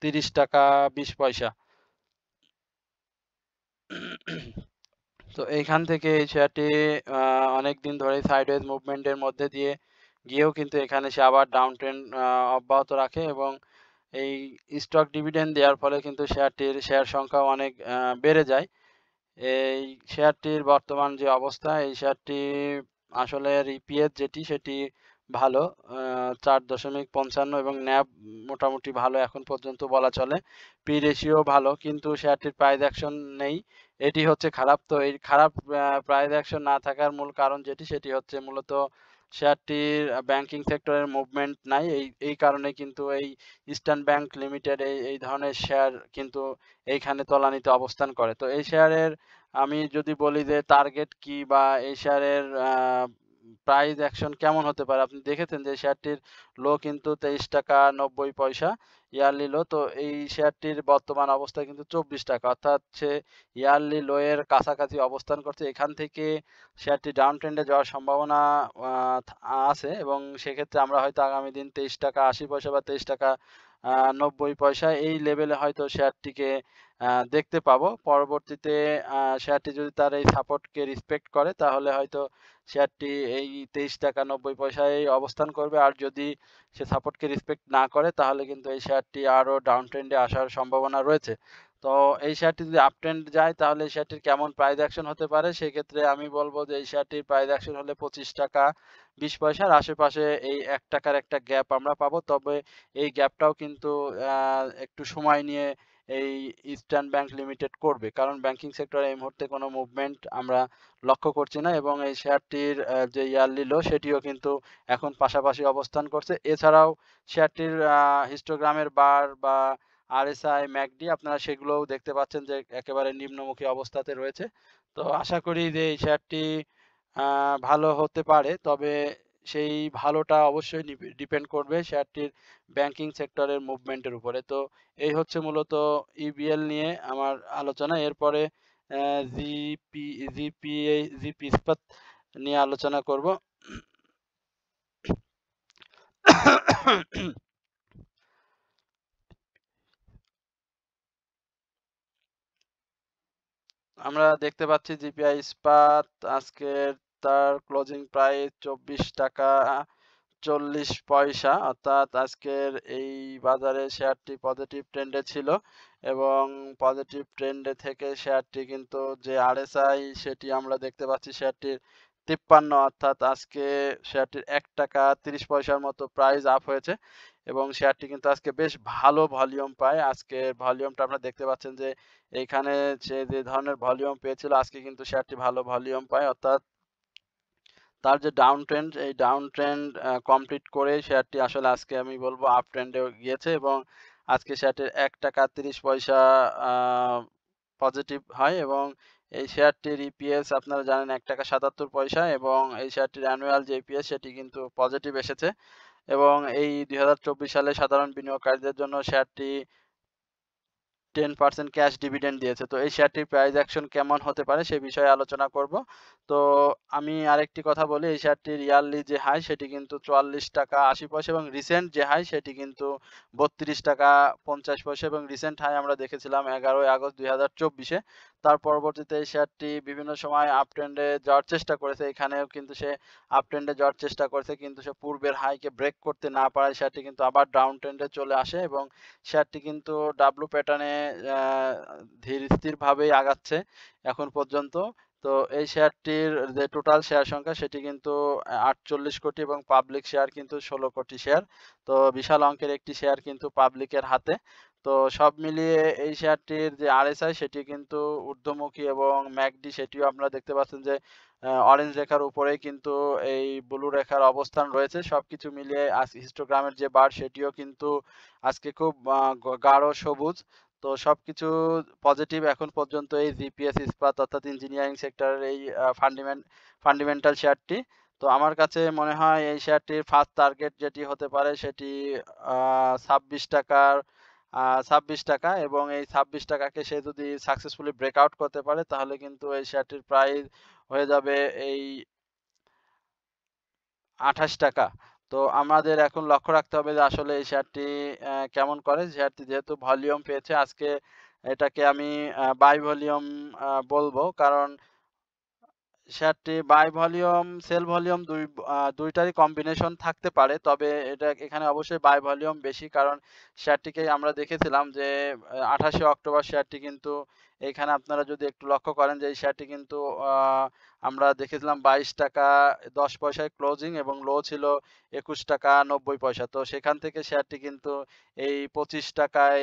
30 টাকা 20 পয়সা। তো এইখান থেকে এই শেয়ারটি অনেকদিন ধরে সাইডওয়েজ মুভমেন্টের মধ্যে দিয়ে গিয়েও কিন্তু এখানে সে আবার ডাউন ট্রেন্ড অব্যাহত রাখে এবং এই স্টক ডিভিডেন্ড দেওয়ার ফলে কিন্তু শেয়ারটির শেয়ার সংখ্যাও অনেক বেড়ে যায়। এই শেয়ারটির বর্তমান যে অবস্থা, এই শেয়ারটি আসলে ইপিএস যেটি সেটি ভালো, 4.55 এবং ন্যাব মোটামুটি ভালো এখন পর্যন্ত বলা চলে। পি রেশিও ভালো কিন্তু শেয়ারটির প্রাইস অ্যাকশন নেই। এটি হচ্ছে খারাপ। তো এই খারাপ প্রাইস অ্যাকশন না থাকার মূল কারণ যেটি সেটি হচ্ছে মূলত শেয়ারটির ব্যাংকিং সেক্টরের মুভমেন্ট নাই। এই কারণে কিন্তু এই ইস্টার্ন ব্যাংক লিমিটেড এই ধরনের শেয়ার কিন্তু এইখানে তলানিতে অবস্থান করে। তো এই শেয়ারের আমি যদি বলি যে টার্গেট কি বা এই শেয়ারের প্রাইস অ্যাকশন কেমন হতে পারে, আপনি দেখেছেন যে শেয়ারটির লো কিন্তু 23 টাকা 90 পয়সা ইয়ারলি লো। তো এই শেয়ারটির বর্তমান অবস্থা কিন্তু 24 টাকা, অর্থাৎ সে ইয়ারলি লো এর কাছাকাছি অবস্থান করছে। এখান থেকে শেয়ারটি ডাউন ট্রেন্ডে যাওয়ার সম্ভাবনা আছে এবং সেক্ষেত্রে আমরা হয়তো আগামী দিন 23 টাকা 80 পয়সা বা 23 টাকা 90 পয়সা এই লেভেলে হয়তো শেয়ারটিকে দেখতে পাবো। পরবর্তীতে শেয়ারটি যদি তার এই সাপোর্টকে রেসপেক্ট করে তাহলে হয়তো শেয়ারটি এই 23 টাকা 90 পয়সায় অবস্থান করবে। আর যদি সে সাপোর্টকে রেসপেক্ট না করে তাহলে কিন্তু এই শেয়ারটি আরো ডাউন ট্রেন্ডে আসার সম্ভাবনা রয়েছে। তো এই শেয়ারটি যদি আপ ট্রেন্ড যায় তাহলে এই শেয়ারটির কেমন প্রাইস অ্যাকশন হতে পারে, সেক্ষেত্রে আমি বলবো যে এই শেয়ারটির প্রাইস অ্যাকশন হলে 25 টাকা 20 পয়সার আশেপাশে এই 1 টাকার একটা গ্যাপ আমরা পাবো। তবে এই গ্যাপটাও কিন্তু একটু সময় নিয়ে এই ইস্টার্ন ব্যাংক লিমিটেড করবে, কারণ ব্যাংকিং সেক্টরে এই মুহূর্তে কোনো মুভমেন্ট আমরা লক্ষ্য করছি না এবং এই শেয়ারটির যে ইয়ারলি লো সেটিও কিন্তু এখন পাশাপাশি অবস্থান করছে। এছাড়াও শেয়ারটির হিস্টোগ্রামের বার বা আরএসআই, ম্যাকডি আপনারা সেগুলোও দেখতে পাচ্ছেন যে একেবারে নিম্নমুখী অবস্থাতে রয়েছে। তো আশা করি যে এই শেয়ারটি ভালো হতে পারে, তবে সেই ভালোটা অবশ্যই ডিপেন্ড করবে শেয়ারটির ব্যাংকিং সেক্টরের মুভমেন্টের উপরে। তো এই হচ্ছে মূলত ইবিএল নিয়ে আমার আলোচনা। এরপরে জিপি জিপিএ জিপি ইস্পাত নিয়ে আলোচনা করব। আমরা দেখতে পাচ্ছি জিপিআই ইস্পাত আজকের তার ক্লোজিং প্রাইস 24 টাকা 40 পয়সা, অর্থাৎ আজকের এই বাজারে শেয়ারটি পজিটিভ ট্রেন্ডে ছিল এবং পজিটিভ ট্রেন্ডে থেকে শেয়ারটি কিন্তু যে আরএসআই সেটি আমরা দেখতে পাচ্ছি শেয়ারটির 53, অর্থাৎ আজকে শেয়ারটির 1 টাকা 30 পয়সার মতো প্রাইস আপ হয়েছে এবং শেয়ারটি কিন্তু আজকে বেশ ভালো ভলিউম পায়। আজকে ভলিউমটা আপনারা দেখতে পাচ্ছেন যে এইখানে সে যে ধরনের ভলিউম পেয়েছিল আজকে কিন্তু শেয়ারটি ভালো ভলিউম পায়, অর্থাৎ তার যে ডাউন ট্রেন্ড এই ডাউন ট্রেন্ড কমপ্লিট করে শেয়ারটি আসলে আজকে আমি বলবো আপ ট্রেন্ডে গিয়েছে এবং আজকে শেয়ারটির 1 টাকা 30 পয়সা পজিটিভ হয় এবং এই শেয়ারটির ইপিএস আপনারা জানেন 1 টাকা 77 পয়সা এবং এই শেয়ারটির অ্যানুয়াল যে ইপিএস সেটি কিন্তু পজিটিভ এসেছে এবং এই 2024 সালে সাধারণ বিনিয়োগকারীদের জন্য শেয়ারটি 10% ক্যাশ ডিভিডেন্ড দিয়েছে। তো এই শেয়ারটির প্রাইস অ্যাকশন কেমন হতে পারে সে বিষয়ে আলোচনা করব। তো আমি আরেকটি কথা বলি, এই শেয়ারটির ইয়ারলি যে হাই সেটি কিন্তু ৪৪ টাকা ৮০ পয়সা এবং রিসেন্ট যে হাই সেটি কিন্তু ৩২ টাকা ৫০ পয়সা এবং রিসেন্ট হাই আমরা দেখেছিলাম ১১ই আগস্ট ২০২৪-এ। তার পরবর্তীতে এই শেয়ারটি বিভিন্ন সময় আপ ট্রেন্ডে যাওয়ার চেষ্টা করেছে। এখানেও কিন্তু সে আপ ট্রেন্ডে যাওয়ার চেষ্টা করেছে, কিন্তু সে পূর্বের হাইকে ব্রেক করতে না পারায় শেয়ারটি কিন্তু আবার ডাউন ট্রেন্ডে চলে আসে এবং শেয়ারটি কিন্তু ডাব্লু প্যাটার্নে ধীর স্থিরভাবেই আগাচ্ছে এখন পর্যন্ত। তো এই শেয়ারটির যে টোটাল শেয়ার সংখ্যা সেটি কিন্তু ৪৮ কোটি এবং পাবলিক শেয়ার কিন্তু ১৬ কোটি শেয়ার। তো বিশাল অঙ্কের একটি শেয়ার কিন্তু পাবলিকের হাতে। তো সব মিলিয়ে এই শেয়ারটির যে আরএসআই সেটি কিন্তু ঊর্ধ্বমুখী এবং ম্যাকডি সেটিও আপনারা দেখতে পাচ্ছেন যে অরেঞ্জ রেখার উপরেই কিন্তু এই ব্লু রেখার অবস্থান রয়েছে। সবকিছু মিলিয়ে হিস্টোগ্রামের যে বার সেটিও কিন্তু আজকে খুব গাঢ় সবুজ। তো সবকিছু পজিটিভ এখন পর্যন্ত এই জিপিএস ইস্পাত অর্থাৎ ইঞ্জিনিয়ারিং সেক্টরের এই ফান্ডামেন্টাল শেয়ারটি। তো আমার কাছে মনে হয় এই শেয়ারটির ফার্স্ট টার্গেট যেটি হতে পারে সেটি ২৬ টাকার ২৬ টাকা এবং এই ২৬ টাকাকে সে যদি সাকসেসফুলি ব্রেকআউট করতে পারে তাহলে কিন্তু এই শেয়ারটির প্রাইস হয়ে যাবে এই ২৮ টাকা। তো আমাদের এখন লক্ষ্য রাখতে হবে যে আসলে এই শেয়ারটি কেমন করে। শেয়ারটি যেহেতু ভলিউম পেয়েছে আজকে এটাকে আমি বাই ভলিউম বলবো। কারণ শেয়ারটি বাই ভলিউম, সেল ভলিউম দুইটারই কম্বিনেশন থাকতে পারে। তবে এটা এখানে অবশ্যই বাই ভলিউম বেশি, কারণ শেয়ারটিকে আমরা দেখেছিলাম যে ২৮শে অক্টোবর শেয়ারটি কিন্তু এখানে আপনারা যদি একটু লক্ষ্য করেন যে এই শেয়ারটি কিন্তু আমরা দেখেছিলাম ২২ টাকা ১০ পয়সায় ক্লোজিং এবং লো ছিল ২১ টাকা ৯০ পয়সা। তো সেখান থেকে শেয়ারটি কিন্তু এই ২৫ টাকায়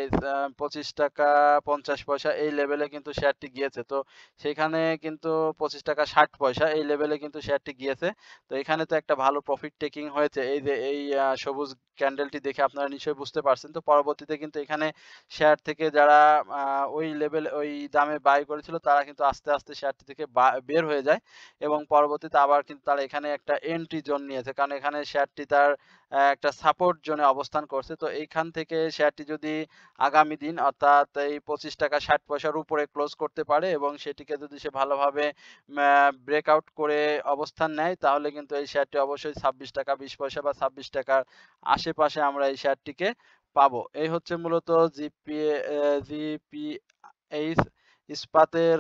২৫ টাকা ৫০ পয়সা এই লেভেলে কিন্তু শেয়ারটি গিয়েছে। তো সেখানে কিন্তু ২৫ টাকা ৬০ পয়সা এই লেভেলে কিন্তু শেয়ারটি গিয়েছে। তো এখানে তো একটা ভালো প্রফিট টেকিং হয়েছে। এই যে এই সবুজ ক্যান্ডেলটি দেখে আপনারা নিশ্চয়ই বুঝতে পারছেন। তো পরবর্তীতে কিন্তু এখানে শেয়ার থেকে যারা ওই লেভেল ওই দামে বাই করেছিল তারা কিন্তু আস্তে, আস্তে শেয়ারটি থেকে বের হয়ে যায় এবং পরবর্তীতে আবার কিন্তু তারা এখানে একটা এন্ট্রি জোন নিয়েছে। কারণ এখানে শেয়ারটি তার একটা সাপোর্ট জোনে অবস্থান করছে। তো এইখান থেকে শেয়ারটি যদি আগামী দিন অর্থাৎ এই ২৫ টাকা ৬০ পয়সার উপরে ক্লোজ করতে পারে এবং সেটিকে যদি সে ভালোভাবে ব্রেকআউট করে অবস্থান নেয় তাহলে কিন্তু এই শেয়ারটি অবশ্যই ২৬ টাকা ২০ পয়সা বা ২৬ টাকার আশেপাশে আমরা এই শেয়ারটিকে পাবো। এই হচ্ছে মূলত জিপিএইচ ইস্পাতের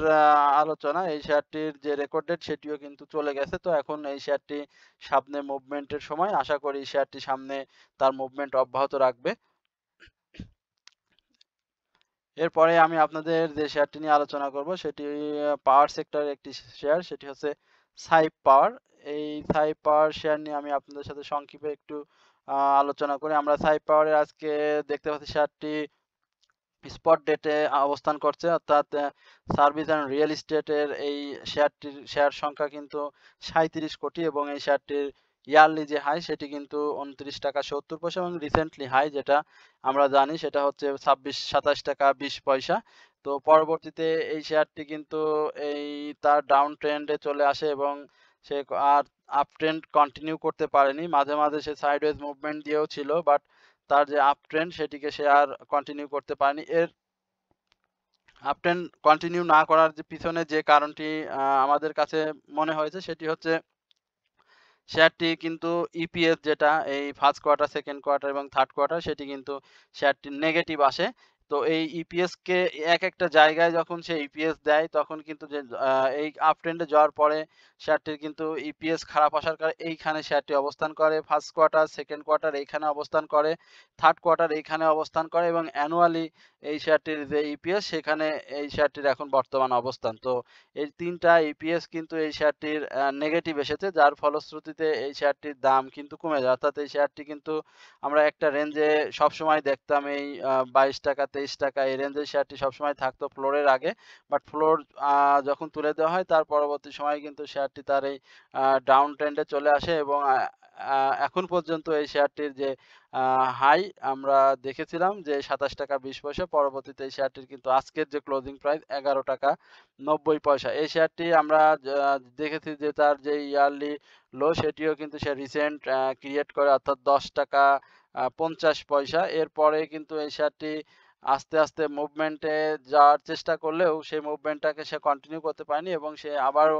আলোচনা। এই শেয়ারটির যে রেকর্ড ডেট সেটিও কিন্তু চলে গেছে। তো এখন এই শেয়ারটি সামনে মুভমেন্টের সময়, আশা করি শেয়ারটি সামনে তার মুভমেন্ট অব্যাহত রাখবে। এরপরে আমি আপনাদের যে শেয়ারটি নিয়ে আলোচনা করব সেটি পাওয়ার সেক্টরের একটি শেয়ার, সেটি হচ্ছে সাইপ পাওয়ার। এই সাইপ পাওয়ার শেয়ার নিয়ে আমি আপনাদের সাথে সংক্ষেপে একটু আলোচনা করি। আমরা সাইপ পাওয়ারের আজকে দেখতে পাচ্ছি শেয়ারটি স্পট ডেটে অবস্থান করছে, অর্থাৎ সার্ভিস অ্যান্ড রিয়েল এস্টেটের এই শেয়ারটির শেয়ার সংখ্যা কিন্তু ৩৭ কোটি এবং এই শেয়ারটির ইয়ারলি যে হাই সেটি কিন্তু ২৯ টাকা ৭০ পয়সা এবং রিসেন্টলি হাই যেটা আমরা জানি সেটা হচ্ছে ২৭ টাকা ২০ পয়সা। তো পরবর্তীতে এই শেয়ারটি কিন্তু এই তার ডাউন ট্রেন্ডে চলে আসে এবং সে আর আপ ট্রেন্ড কন্টিনিউ করতে পারেনি। মাঝে, মাঝে সে সাইডওয়েজ মুভমেন্ট দিয়েও ছিল, বাট তার যে আপ ট্রেন্ড সেটিকে সে আর কন্টিনিউ করতে পারেনি। এর আপ ট্রেন্ড কন্টিনিউ না করার যে পিছনে যে কারণটি আমাদের কাছে মনে হয়েছে সেটি হচ্ছে শেয়ারটি কিন্তু ইপিএস যেটা এই ফার্স্ট কোয়ার্টার, সেকেন্ড কোয়ার্টার এবং থার্ড কোয়ার্টার সেটি কিন্তু শেয়ারটির নেগেটিভ আসে। তো এই ইপিএস কে একটা জায়গায় যখন সে ইপিএস দেয় তখন কিন্তু যে এই আপ ট্রেন্ডে যাওয়ার পরে শেয়ারটির কিন্তু ইপিএস খারাপ আসার কারণে এইখানে শেয়ারটি অবস্থান করে। ফার্স্ট কোয়ার্টার, সেকেন্ড কোয়ার্টার এইখানে অবস্থান করে, থার্ড কোয়ার্টার এইখানে অবস্থান করে এবং অ্যানুয়ালি এই শেয়ারটির যে ইপিএস সেখানে এই শেয়ারটির এখন বর্তমান অবস্থান। তো এই ৩ টা ইপিএস কিন্তু এই শেয়ারটির নেগেটিভ এসেছে, যার ফলশ্রুতিতে এই শেয়ারটির দাম কিন্তু কমে যায়। অর্থাৎ এই শেয়ারটি কিন্তু আমরা একটা রেঞ্জে সবসময় দেখতাম এই ২২ টাকা ২৩ টাকা এই রেঞ্জে শেয়ারটি সবসময় থাকতো ফ্লোরের আগে। বাট ফ্লোর যখন তুলে দেওয়া হয় তার পরবর্তী সময়ে কিন্তু শেয়ারটি তার এই ডাউন ট্রেন্ডে চলে আসে এবং এখন পর্যন্ত এই শেয়ারটির যে হাই আমরা দেখেছিলাম যে ২৭ টাকা ২০ পয়সা, পরবর্তীতে এই শেয়ারটির কিন্তু আজকের যে ক্লোজিং প্রাইস ১১ টাকা ৯০ পয়সা। এই শেয়ারটি আমরা দেখেছি যে তার যে ইয়ারলি লো সেটিও কিন্তু সে রিসেন্ট ক্রিয়েট করে, অর্থাৎ ১০ টাকা ৫০ পয়সা। এরপরে কিন্তু এই শেয়ারটি আস্তে আস্তে মুভমেন্টে যাওয়ার চেষ্টা করলেও সেই মুভমেন্টটাকে সে কন্টিনিউ করতে পারেনি এবং সে আবারও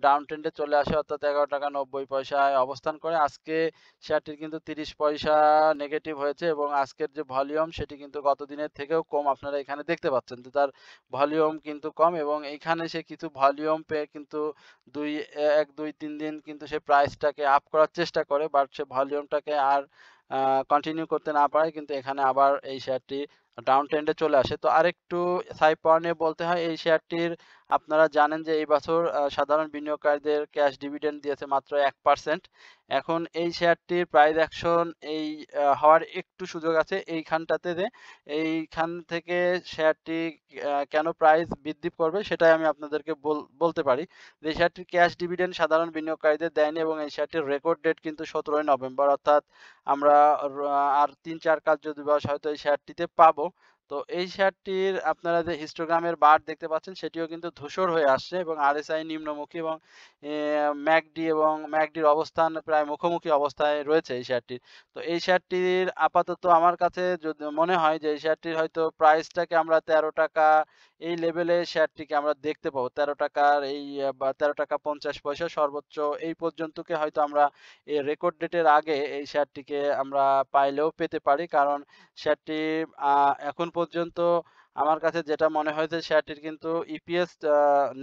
ডাউন ট্রেন্ডে চলে আসে, অর্থাৎ 11 টাকা 90 পয়সায় অবস্থান করে। আজকে শেয়ারটির কিন্তু 30 পয়সা নেগেটিভ হয়েছে এবং আজকের যে ভলিউম সেটি কিন্তু গত দিনের থেকেও কম, আপনারা এখানে দেখতে পাচ্ছেন যে তার ভলিউম কিন্তু কম এবং এইখানে সে কিছু ভলিউম পেয়ে কিন্তু 1 2 3 দিন কিন্তু সে প্রাইসটাকে আপ করার চেষ্টা করে, বাট সে ভলিউমটাকে আর কন্টিনিউ করতে না পারে কিন্তু এখানে আবার এই শেয়ারটি ডাউন ট্রেন্ডে চলে আসে। তো আরেকটু সাইড পাওয়ার নিয়ে বলতে হয়, এই শেয়ারটির আপনারা জানেন যে এই বছর সাধারণ বিনিয়োগকারীদের ক্যাশ ডিভিডেন্ড দিয়েছে মাত্র 1%। এখন এই শেয়ারটির প্রাইস অ্যাকশন এই হওয়ার একটু সুযোগ আছে এইখানটাতে, যে এইখান থেকে শেয়ারটি কেন প্রাইস বৃদ্ধি করবে সেটাই আমি আপনাদেরকে বলতে পারি। যে শেয়ারটির ক্যাশ ডিভিডেন্ড সাধারণ বিনিয়োগকারীদের দেয়নি এবং এই শেয়ারটির রেকর্ড ডেট কিন্তু 17ই নভেম্বর, অর্থাৎ আমরা আর 3-4 কার্যদিবস হয়তো এই শেয়ারটিতে পাবো। তো এই শেয়ারটির আপনারা যে হিস্টোগ্রামের বার দেখতে পাচ্ছেন সেটিও কিন্তু ধূসর হয়ে আসছে এবং আরএসআই নিম্নমুখী এবং ম্যাকডি এবং ম্যাকডির অবস্থান প্রায় মুখোমুখি অবস্থায় রয়েছে এই শেয়ারটির। তো এই শেয়ারটির আপাতত আমার কাছে যদি মনে হয় যে এই শেয়ারটির হয়তো প্রাইসটাকে আমরা 13 টাকা এই লেভেলে শেয়ারটিকে আমরা দেখতে পাবো। 13 টাকার এই বা 13 টাকা 50 পয়সা সর্বোচ্চ এই পর্যন্তকে হয়তো আমরা এই রেকর্ড ডেটের আগে এই শেয়ারটিকে আমরা পাইলেও পেতে পারি। কারণ শেয়ারটি এখন পর্যন্ত আমার কাছে যেটা মনে হয়েছে শেয়ারটির কিন্তু ইপিএস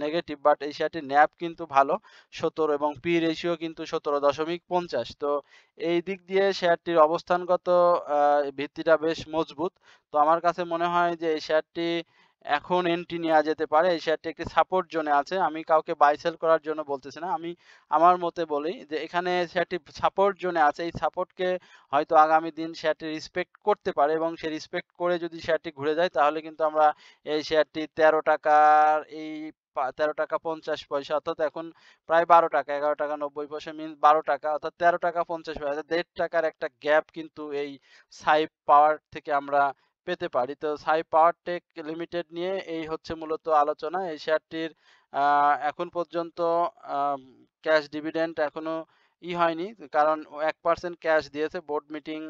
নেগেটিভ, বাট এই শেয়ারটির ন্যাভ কিন্তু ভালো 17 এবং পি রেশিও কিন্তু 17.50। তো এই দিক দিয়ে শেয়ারটির অবস্থানগত ভিত্তিটা বেশ মজবুত। তো আমার কাছে মনে হয় যে এই শেয়ারটি এখন এন্ট্রি নেওয়া যেতে পারে। এই শেয়ারটি একটি সাপোর্ট জোনে আছে। আমি কাউকে বাই সেল করার জন্য বলতেছি না। আমি আমার মতে বলি যে এখানে শেয়ারটি সাপোর্ট জোনে আছে। এই সাপোর্টকে হয়তো আগামী দিন শেয়ারটি রেসপেক্ট করতে পারে এবং সে রেসপেক্ট করে যদি শেয়ারটি ঘুরে যায় তাহলে কিন্তু আমরা এই শেয়ারটি 13 টাকার এই 13 টাকা 50 পয়সা, অর্থাৎ এখন প্রায় 12 টাকা, 11 টাকা 90 পয়সা মিন্স 12 টাকা, অর্থাৎ 13 টাকা 50 পয়সা, 1.5 টাকার একটা গ্যাপ কিন্তু এই সাইপ পাওয়ার থেকে আমরা পেতে পারি। তো সাই পাওয়ার টেক লিমিটেড নিয়ে এই হচ্ছে মূলত আলোচনা। এই শেয়ারটির এখন পর্যন্ত ক্যাশ ডিভিডেন্ড এখনো হয়নি, কারণ 1% ক্যাশ দিয়েছে। বোর্ড মিটিং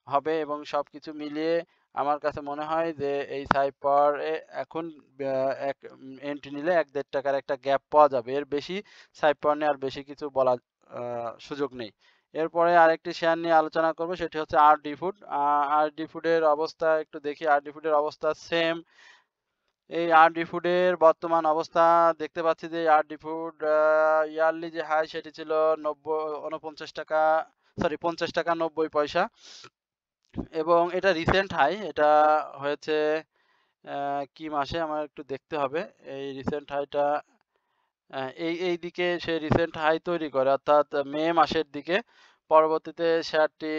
হবে এবং সবকিছু মিলিয়ে আমার কাছে মনে হয় যে এই সাই পাওয়ারে এখন এন্ট্রি নিলে 1-1.5 টাকার একটা গ্যাপ পাওয়া যাবে। এর বেশি সাই পাওয়ার নিয়ে আর বেশি কিছু বলার সুযোগ নেই। এরপরে আরেকটি শেয়ার নিয়ে আলোচনা করব, সেটি হচ্ছে আরডি ফুড। আরডি ফুডের অবস্থা একটু দেখি। আরডি ফুডের অবস্থা সেম। এই আরডি ফুডের বর্তমান অবস্থা দেখতে পাচ্ছি যে আরডি ফুড ইয়ারলি যে হাই সেটি ছিল 49 টাকা, সরি 50 টাকা 90 পয়সা এবং এটা রিসেন্ট হাই। এটা হয়েছে কি মাসে আমার একটু দেখতে হবে। এই রিসেন্ট হাইটা এই দিকে সে রিসেন্ট হাই তৈরি করে, অর্থাৎ মে মাসের দিকে। পরবর্তীতে শেয়ারটি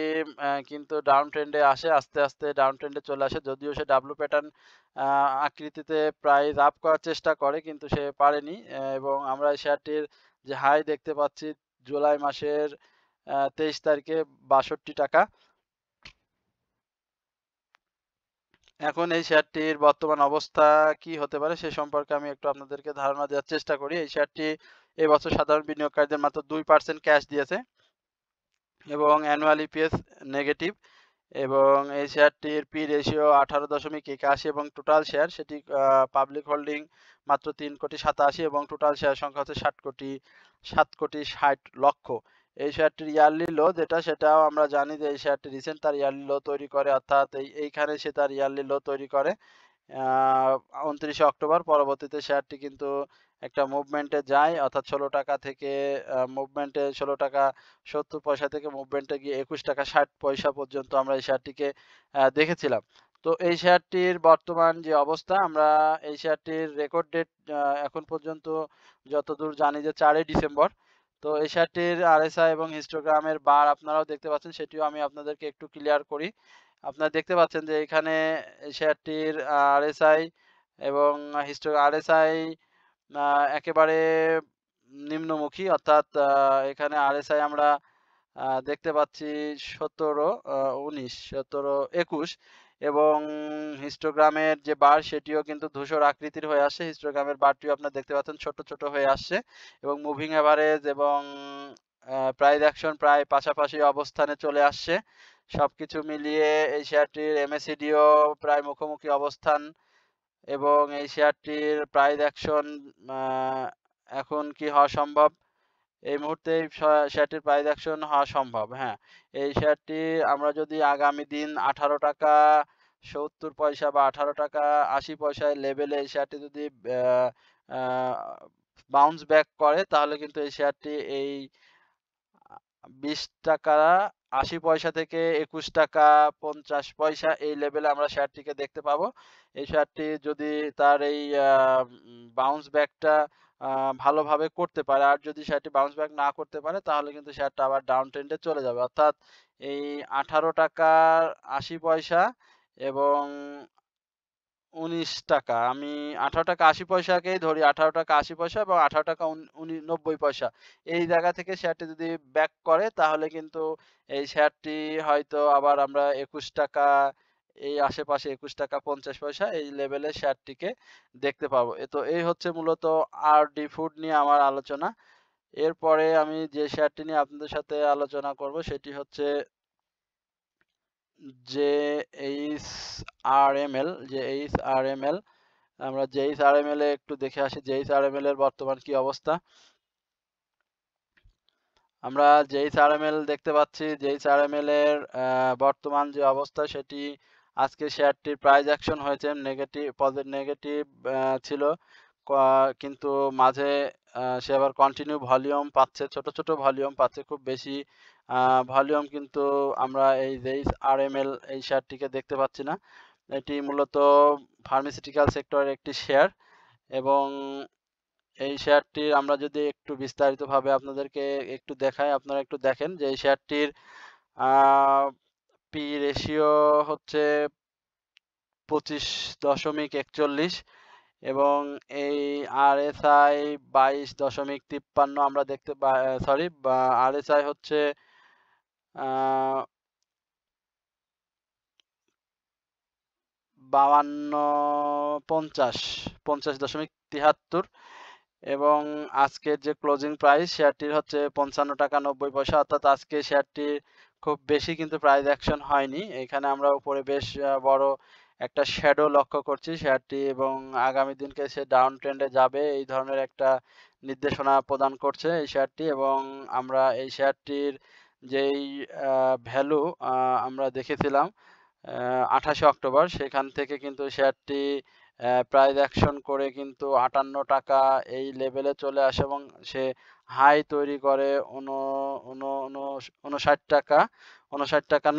কিন্তু ডাউন ট্রেন্ডে আসে, আস্তে আস্তে ডাউন ট্রেন্ডে চলে আসে। যদিও সে ডাব্লু প্যাটার্ন আকৃতিতে প্রাইস আপ করার চেষ্টা করে কিন্তু সে পারেনি এবং আমরা শেয়ারটির যে হাই দেখতে পাচ্ছি জুলাই মাসের 23 তারিখে 62 টাকা। এখন এই শেয়ারটির বর্তমান অবস্থা কি হতে পারে সে সম্পর্কে আমি একটু আপনাদেরকে ধারণা দেওয়ার চেষ্টা করি। এই শেয়ারটি এবছর সাধারণ বিনিয়োগকারীদের মাত্র 2% ক্যাশ দিয়েছে এবং অ্যানুয়াল ইপিএস নেগেটিভ এবং এই শেয়ারটির পি রেশিও 18.81 এবং টোটাল শেয়ার সেটি পাবলিক হোল্ডিং মাত্র 3,87,00,000 এবং টোটাল শেয়ার সংখ্যা হচ্ছে 7,60,60,00,000। এই শেয়ারটির ইয়ারলি লো যেটা সেটাও আমরা জানি যে এই শেয়ারটি রিসেন্ট তার ইয়ারলি লো তৈরি করে, অর্থাৎ এইখানে সে তার ইয়ারলি লো তৈরি করে 29 অক্টোবর। পরবর্তীতে শেয়ারটি কিন্তু একটা মুভমেন্টে যায়, অর্থাৎ 16 টাকা থেকে মুভমেন্টে 16 টাকা 70 পয়সা থেকে মুভমেন্টে গিয়ে 21 টাকা 60 পয়সা পর্যন্ত আমরা এই শেয়ারটিকে দেখেছিলাম। তো এই শেয়ারটির বর্তমান যে অবস্থা, আমরা এই শেয়ারটির রেকর্ড ডেট এখন পর্যন্ত যতদূর জানি যে 4 ডিসেম্বর। তো এই শেয়ারটির আরএসআই এবং হিস্টোগ্রামের বার আপনারাও দেখতে পাচ্ছেন, সেটিও আমি আপনাদেরকে একটু ক্লিয়ার করি। আপনারা দেখতে পাচ্ছেন যে এখানে শেয়ারটির আরএসআই এবং আরএসআই একেবারে নিম্নমুখী, অর্থাৎ এখানে আরএসআই আমরা দেখতে পাচ্ছি 17, 19, 17, 21 এবং হিস্টোগ্রামের যে বার সেটিও কিন্তু ধূসর আকৃতির হয়ে আসছে। হিস্টোগ্রামের বারটিও আপনারা দেখতে পাচ্ছেন ছোট ছোট হয়ে আসছে এবং মুভিং এভারেজ এবং প্রাইস অ্যাকশন প্রায় পাশাপাশি অবস্থানে চলে আসছে। সবকিছু মিলিয়ে এই শেয়ারটির এমএসিডিও প্রায় মুখোমুখি অবস্থান এবং এই শেয়ারটির প্রাইস অ্যাকশন এখন কি হওয়া সম্ভব? এই মুহূর্তে এই শেয়ারটির প্রাইস অ্যাকশন হওয়া সম্ভব। হ্যাঁ, এই শেয়ারটি আমরা যদি আগামী দিন 18 টাকা 70 পয়সা বা 18 টাকা 80 পয়সায় লেভেলে এই শেয়ারটি যদি বাউন্স ব্যাক করে তাহলে কিন্তু এই শেয়ারটি এই 20 টাকা 80 পয়সা থেকে 21 টাকা 50 পয়সা এই লেভেলে আমরা শেয়ারটিকে দেখতে পাবো। এই শেয়ারটি যদি তার এই বাউন্স ব্যাকটা ভালোভাবে করতে পারে, আর যদি শেয়ারটি বাউন্স ব্যাক না করতে পারে তাহলে কিন্তু শেয়ারটা আবার ডাউন ট্রেন্ডে চলে যাবে। অর্থাৎ এই 18 টাকা 80 পয়সা এবং 19 টাকা, আমি 18 টাকা 80 পয়সাকেই ধরি, 18 টাকা 80 পয়সা এবং 18 টাকা 90 পয়সা। এই জায়গা থেকে শেয়ারটি যদি ব্যাক করে তাহলে কিন্তু এই শেয়ারটি হয়তো আবার আমরা 21 টাকা এই আশেপাশে 21 টাকা 50 পয়সা এই লেভেলে শেয়ারটিকে দেখতে পাবো। তো এই হচ্ছে মূলত আরডি ফুড নিয়ে আমার আলোচনা। এরপরে আমি যে শেয়ারটি নিয়ে আপনাদের সাথে আলোচনা করব সেটি হচ্ছে JHRML। আমরা JHRML এ একটু দেখে আসি JHRML এর বর্তমান কি অবস্থা। আমরা JHRML দেখতে পাচ্ছি JHRML এর বর্তমান যে অবস্থা সেটি আজকে শেয়ারটির প্রাইস অ্যাকশন হয়েছে নেগেটিভ ছিল, কিন্তু মাঝে সে আবার কন্টিনিউ ভলিউম পাচ্ছে, ছোট ভলিউম পাচ্ছে, খুব বেশি ভলিউম কিন্তু আমরা এই JHRML এই শেয়ারটিকে দেখতে পাচ্ছি না। এটি মূলত ফার্মাসিউটিক্যাল সেক্টরের একটি শেয়ার এবং এই শেয়ারটির আমরা যদি একটু বিস্তারিতভাবে আপনাদেরকে একটু দেখাই, আপনারা একটু দেখেন যে এই শেয়ারটির পি রেশিও হচ্ছে 25.41 এবং এই আরএসআই 22.53 আমরা দেখতে আরএসআই হচ্ছে 50.73 এবং আজকের যে ক্লোজিং প্রাইস শেয়ারটির হচ্ছে 55 টাকা 90 পয়সা। অর্থাৎ আজকে শেয়ারটির খুব বেশি কিন্তু প্রাইস অ্যাকশন হয়নি। এখানে আমরা উপরে বেশ বড় একটা শ্যাডো লক্ষ্য করছি শেয়ারটি এবং আগামী দিনকে সে ডাউন ট্রেন্ডে যাবে এই ধরনের একটা নির্দেশনা প্রদান করছে এই শেয়ারটি এবং আমরা এই শেয়ারটির যেই ভ্যালু আমরা দেখেছিলাম 28 অক্টোবর, সেখান থেকে কিন্তু শেয়ারটি প্রাইস অ্যাকশন করে কিন্তু 58 টাকা এই লেভেলে চলে আসে এবং সে হাই তৈরি করে 59 টাকা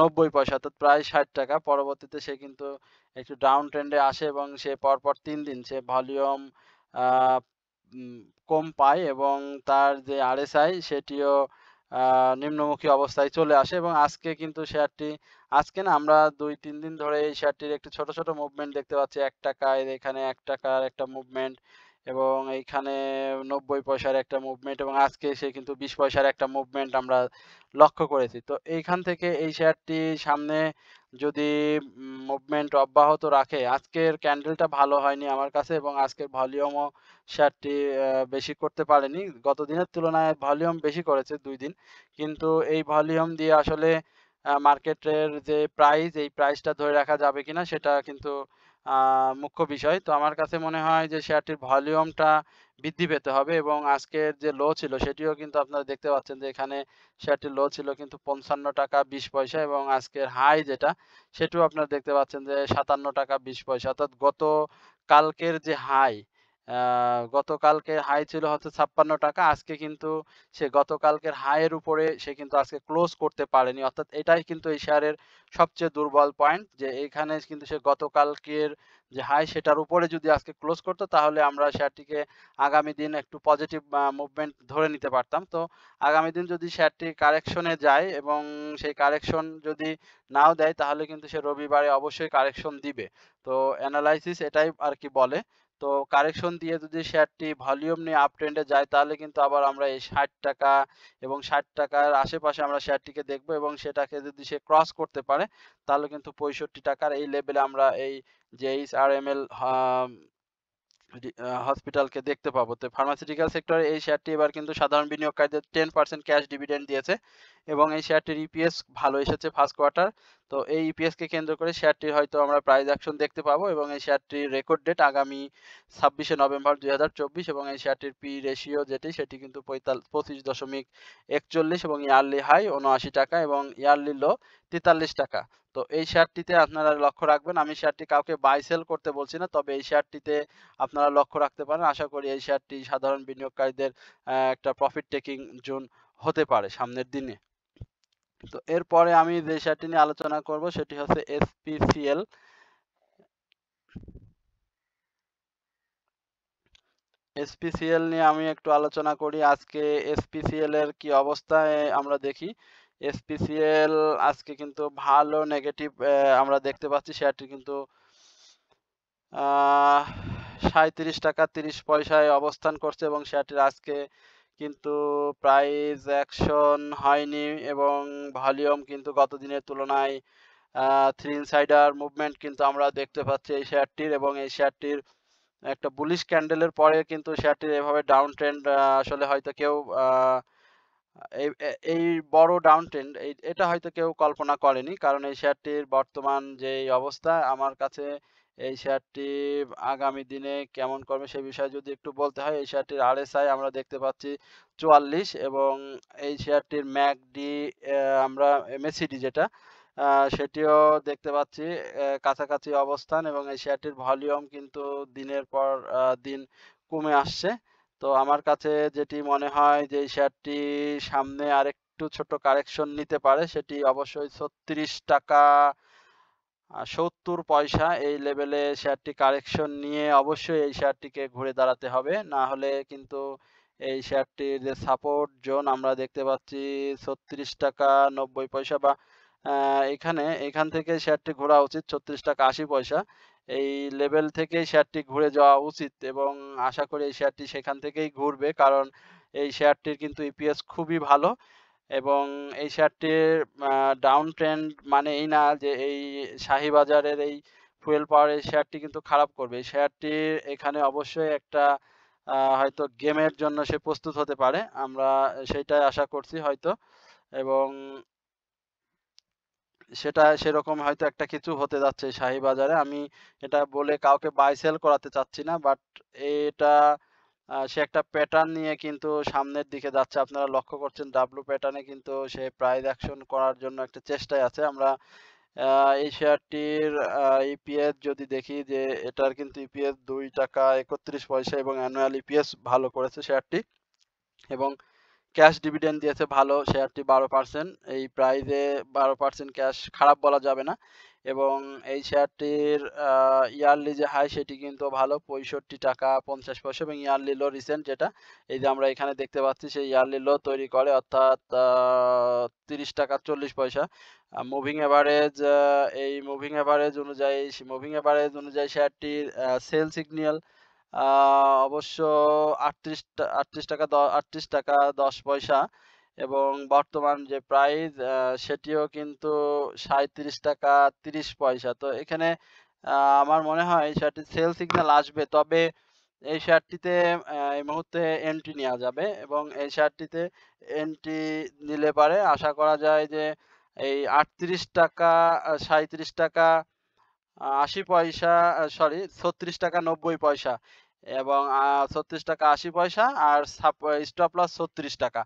90 পয়সা, অর্থাৎ প্রায় 60 টাকা। পরবর্তীতে সে কিন্তু একটু ডাউন ট্রেন্ডে আসে এবং সে পরপর 3 দিন সে ভলিউম কম পায় এবং তার যে আরএসআই সেটিও নিম্নমুখী অবস্থায় চলে আসে এবং আজকে কিন্তু শেয়ারটি আজকে না আমরা 2-3 দিন ধরে এই শেয়ারটির একটু ছোট মুভমেন্ট দেখতে পাচ্ছি। 1 টাকায় এখানে 1 টাকার একটা মুভমেন্ট এবং এইখানে 90 পয়সার একটা মুভমেন্ট এবং আজকে এসে কিন্তু 20 পয়সার একটা মুভমেন্ট আমরা লক্ষ্য করেছি। তো এইখান থেকে এই শেয়ারটি সামনে যদি মুভমেন্ট অব্যাহত রাখে, আজকের ক্যান্ডেলটা ভালো হয়নি আমার কাছে এবং আজকের ভলিউমও শেয়ারটি বেশি করতে পারেনি। গত দিনের তুলনায় ভলিউম বেশি করেছে 2 দিন, কিন্তু এই ভলিউম দিয়ে আসলে মার্কেটের যে প্রাইস এই প্রাইসটা ধরে রাখা যাবে কিনা সেটা কিন্তু মুখ্য বিষয়। তো আমার কাছে মনে হয় যে শেয়ারটির ভলিউমটা বৃদ্ধি পেতে হবে এবং আজকের যে লো ছিল সেটিও কিন্তু আপনারা দেখতে পাচ্ছেন যে এখানে শেয়ারটির লো ছিল কিন্তু 55 টাকা 20 পয়সা এবং আজকের হাই যেটা সেটিও আপনারা দেখতে পাচ্ছেন যে 57 টাকা 20 পয়সা, অর্থাৎ গতকালকের যে হাই গতকালকের হাই ছিল হচ্ছে 56 টাকা, আজকে কিন্তু সে গতকালকের হাইয়ের উপরে সে কিন্তু আজকে ক্লোজ করতে পারেনি। অর্থাৎ এটাই কিন্তু এই শেয়ারের সবচেয়ে দুর্বল পয়েন্ট যে এখানে কিন্তু সে গতকালকের যে হাই সেটার উপরে যদি আজকে ক্লোজ করতো তাহলে আমরা শেয়ারটিকে আগামী দিন একটু পজিটিভ মুভমেন্ট ধরে নিতে পারতাম। তো আগামী দিন যদি শেয়ারটি কারেকশনে যায় এবং সেই কারেকশন যদি নাও দেয় তাহলে কিন্তু সে রবিবারে অবশ্যই কারেকশন দিবে। তো অ্যানালাইসিস এটাই আর কি বলে। তো কারেকশন দিয়ে যদি শেয়ারটি ভলিউম নিয়ে আপ ট্রেন্ডে যায় তাহলে কিন্তু আবার আমরা এই 60 টাকা এবং 60 টাকার আশেপাশে আমরা শেয়ারটিকে দেখব এবং সেটাকে যদি সে ক্রস করতে পারে তাহলে কিন্তু 65 টাকার এই লেভেলে আমরা এই যে এইচআরএমএল হসপিটালকে দেখতে পাবো। তো ফার্মাসিউটিক্যাল সেক্টরে এই শেয়ারটি এবার কিন্তু সাধারণ বিনিয়োগকারীদের 10% ক্যাশ ডিভিডেন্ড দিয়েছে এবং এই শেয়ারটির ইপিএস ভালো এসেছে ফার্স্ট কোয়ার্টার। তো এই ইপিএস কে কেন্দ্র করে শেয়ারটির হয়তো আমরা প্রাইস অ্যাকশন দেখতে পাবো এবং এই শেয়ারটির রেকর্ড ডেট আগামী 26শে নভেম্বর 2024 এবং এই শেয়ারটির পি রেশিও সেটি কিন্তু 25.41 এবং ইয়ারলি হাই 79 টাকা এবং ইয়ারলি লো 43 টাকা। তো এই শেয়ারটিতে আপনারা লক্ষ্য রাখবেন। আমি শেয়ারটি কাউকে বাই সেল করতে বলছি না, তবে এই শেয়ারটিতে আপনারা লক্ষ্য রাখতে পারেন। আশা করি এই শেয়ারটি সাধারণ বিনিয়োগকারীদের একটা প্রফিট টেকিং জোন হতে পারে সামনের দিনে। তো এরপরে আমি যে শেয়ারটি নিয়ে আলোচনা করব সেটি হচ্ছে এসপিসিএল। এসপিসিএল নিয়ে আমি একটু আলোচনা করি। আজকে এসপিসিএল এর কি অবস্থায় আমরা দেখি। এসপিসিএল আজকে কিন্তু ভালো নেগেটিভ আমরা দেখতে পাচ্ছি। শেয়ারটি কিন্তু 37 টাকা 30 পয়সায় অবস্থান করছে এবং শেয়ারটির আজকে কিন্তু প্রাইস অ্যাকশন হয়নি এবং ভলিউম কিন্তু গত দিনের তুলনায় থ্রি ইনসাইডার মুভমেন্ট কিন্তু আমরা দেখতে পাচ্ছি এই শেয়ারটির এবং এই শেয়ারটির একটা বুলিশ ক্যান্ডেলের পরে কিন্তু শেয়ারটির এভাবে ডাউন ট্রেন্ড আসলে হয়তো কেউ এই বড় ডাউন ট্রেন্ড এটা হয়তো কেউ কল্পনা করেনি, কারণ এই শেয়ারটির বর্তমান যে অবস্থা আমার কাছে এই শেয়ারটি আগামী দিনে কেমন করবে সে বিষয়ে যদি একটু বলতে হয়, এই শেয়ারটির আরএসআই আমরা দেখতে পাচ্ছি 44 এবং এই শেয়ারটির ম্যাকডি আমরা এমএসিডি যেটা সেটিও দেখতে পাচ্ছি কাছাকাছি অবস্থান এবং এই শেয়ারটির ভলিউম কিন্তু দিনের পর দিন কমে আসছে। তো আমার কাছে যেটি মনে হয় যে এই শেয়ারটি সামনে আরেকটু ছোট কারেকশন নিতে পারে, সেটি অবশ্যই 36 টাকা 70 পয়সা এই লেভেলে শেয়ারটি কারেকশন নিয়ে অবশ্যই এই শেয়ারটিকে ঘুরে দাঁড়াতে হবে, না হলে কিন্তু এই শেয়ারটির যে সাপোর্ট জোন আমরা দেখতে পাচ্ছি 36 টাকা 90 পয়সা বা এখান থেকে শেয়ারটি ঘোরা উচিত 36 টাকা 80 পয়সা। এই লেভেল থেকেই শেয়ারটি ঘুরে যাওয়া উচিত এবং আশা করি এই শেয়ারটি সেখান থেকেই ঘুরবে, কারণ এই শেয়ারটির কিন্তু ইপিএস খুবই ভালো এবং এই শেয়ারটির ডাউন ট্রেন্ড মানে এই না যে এই শাহীবাজারের এই ফুয়েল পাওয়ারের শেয়ারটি কিন্তু খারাপ করবে। এই শেয়ারটির এখানে অবশ্যই একটা হয়তো গেমের জন্য সে প্রস্তুত হতে পারে, আমরা সেইটাই আশা করছি হয়তো, এবং সেটা সেরকম হয়তো একটা কিছু হতে যাচ্ছে শাহীবাজারে। আমি এটা বলে কাউকে বাই সেল করাতে চাচ্ছি না, বাট এটা সে একটা প্যাটার্ন নিয়ে কিন্তু সামনের দিকে যাচ্ছে। আপনারা লক্ষ্য করছেন ডাব্লু প্যাটার্নে কিন্তু সে প্রাইস অ্যাকশন করার জন্য একটা চেষ্টায় আছে। আমরা এই শেয়ারটির ইপিএস যদি দেখি যে এটার কিন্তু ইপিএস 2 টাকা 31 পয়সা এবং অ্যানুয়াল ইপিএস ভালো করেছে শেয়ারটি এবং ক্যাশ ডিভিডেন্ড দিয়েছে ভালো শেয়ারটি 12%। এই প্রাইজে 12% ক্যাশ খারাপ বলা যাবে না এবং এই শেয়ারটির ইয়ারলি যে হাই সেটি কিন্তু ভালো 65 টাকা 50 পয়সা এবং ইয়ারলি লো রিসেন্ট যেটা এই যে আমরা এখানে দেখতে পাচ্ছি সেই ইয়ারলি লো তৈরি করে, অর্থাৎ 30 টাকা 40 পয়সা। মুভিং এভারেজ এই মুভিং এভারেজ অনুযায়ী শেয়ারটির সেল সিগন্যাল অবশ্য 38 টাকা 10 পয়সা এবং বর্তমান যে প্রাইস সেটিও কিন্তু 37 টাকা 30 পয়সা। তো এখানে আমার মনে হয় এই শেয়ারটির সেল সিগন্যাল আসবে, তবে এই শেয়ারটিতে এই মুহূর্তে এন্ট্রি নেওয়া যাবে এবং এই শেয়ারটিতে এন্ট্রি নিলে পারে আশা করা যায় যে এই 38 টাকা 37 টাকা 80 পয়সা 36 টাকা 90 পয়সা এবং 36 টাকা 80 পয়সা আর স্টপ লস 36 টাকা।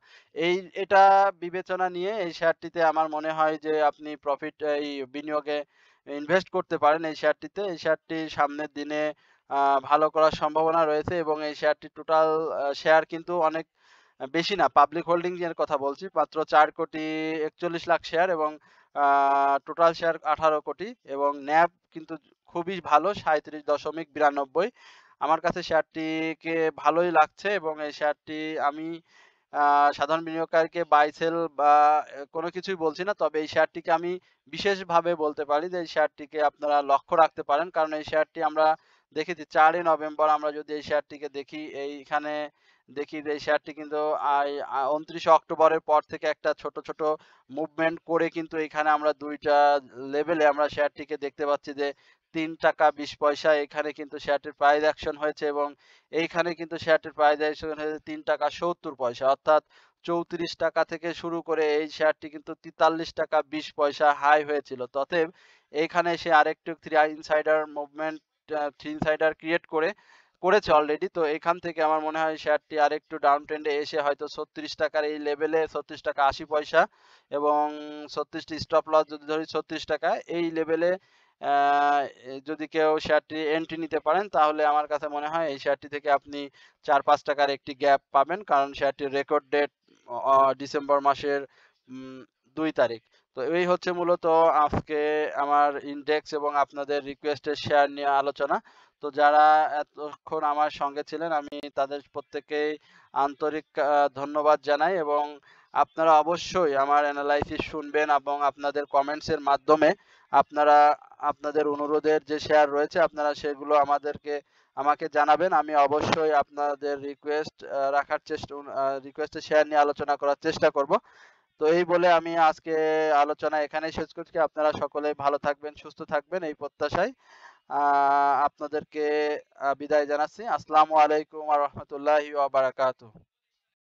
এটা বিবেচনা নিয়ে এই শেয়ারটিতে আমার মনে হয় যে আপনি প্রফিট এই বিনিয়োগে ইনভেস্ট করতে পারেন এই শেয়ারটিতে। এই শেয়ারটি সামনের দিনে ভালো করার সম্ভাবনা রয়েছে এবং এই শেয়ারটি টোটাল শেয়ার কিন্তু অনেক বেশি না, পাবলিক হোল্ডিং এর কথা বলছি, মাত্র 4 কোটি 41 লাখ শেয়ার এবং টোটাল শেয়ার 18 কোটি এবং ন্যাব কিন্তু খুবই ভালো 37.92। আমার কাছে শেয়ারটিকে ভালোই লাগছে এবং এই শেয়ারটি আমি সাধারণ বিনিয়োগকারীকে বাই সেল বা কোনো কিছুই বলছি না, তবে এই শেয়ারটিকে আমি বিশেষভাবে বলতে পারি যে এই শেয়ারটিকে আপনারা লক্ষ্য রাখতে পারেন, কারণ এই শেয়ারটি আমরা দেখেছি 4 নভেম্বর আমরা যদি এই শেয়ারটিকে দেখি এইখানে দেখি যে এই শেয়ারটি কিন্তু 29 অক্টোবরের পর থেকে একটা ছোট ছোট মুভমেন্ট করে কিন্তু এখানে আমরা দুইটা লেভেলে আমরা শেয়ারটিকে দেখতে পাচ্ছি যে 3 টাকা 20 পয়সা। এখানে কিন্তু শেয়ারটির প্রাইস অ্যাকশন হয়েছে এবং এইখানে কিন্তু শেয়ারটির প্রাইস অ্যাকশন হয়েছে 3 টাকা 70 পয়সা, অর্থাৎ 34 টাকা থেকে শুরু করে এই শেয়ারটি কিন্তু 43 টাকা 20 পয়সা হাই হয়েছিল। অতএব এইখানে সে আরেকটু ইনসাইডার মুভমেন্ট, ইনসাইডার ক্রিয়েট করেছে অলরেডি। তো এখান থেকে আমার মনে হয় শেয়ারটি আরেকটু ডাউন ট্রেন্ডে এসে হয়তো 36 টাকার এই লেভেলে 36 টাকা 80 পয়সা এবং 36টি স্টপ লস যদি ধরি 36 টাকা, এই লেভেলে যদি কেউ শেয়ারটি এন্ট্রি নিতে পারেন তাহলে আমার কাছে মনে হয় এই শেয়ারটি থেকে আপনি 4-5 টাকার একটি গ্যাপ পাবেন, কারণ শেয়ারটির রেকর্ড ডেট ডিসেম্বর মাসের 2 তারিখ। তো এই হচ্ছে মূলত আজকে আমার ইনডেক্স এবং আপনাদের রিকোয়েস্টের শেয়ার নিয়ে আলোচনা। তো যারা এতক্ষণ আমার সঙ্গে ছিলেন আমি তাদের প্রত্যেককেই আন্তরিক ধন্যবাদ জানাই এবং আপনারা অবশ্যই আমার অ্যানালাইসিস শুনবেন এবং আপনাদের কমেন্টসের মাধ্যমে আপনারা আপনাদের অনুরোধের যে শেয়ার রয়েছে আপনারা সেগুলো আমাকে জানাবেন। আমি অবশ্যই আপনাদের রিকোয়েস্টের শেয়ার নিয়ে আলোচনা করার চেষ্টা করব। তো এই বলে আমি আজকে আলোচনা এখানেই শেষ করছি। আপনারা সকলেই ভালো থাকবেন, সুস্থ থাকবেন এই প্রত্যাশায় আপনাদেরকে বিদায় জানাচ্ছি। আসসালামু আলাইকুম ওয়া রাহমাতুল্লাহি ওয়া বারাকাতুহু।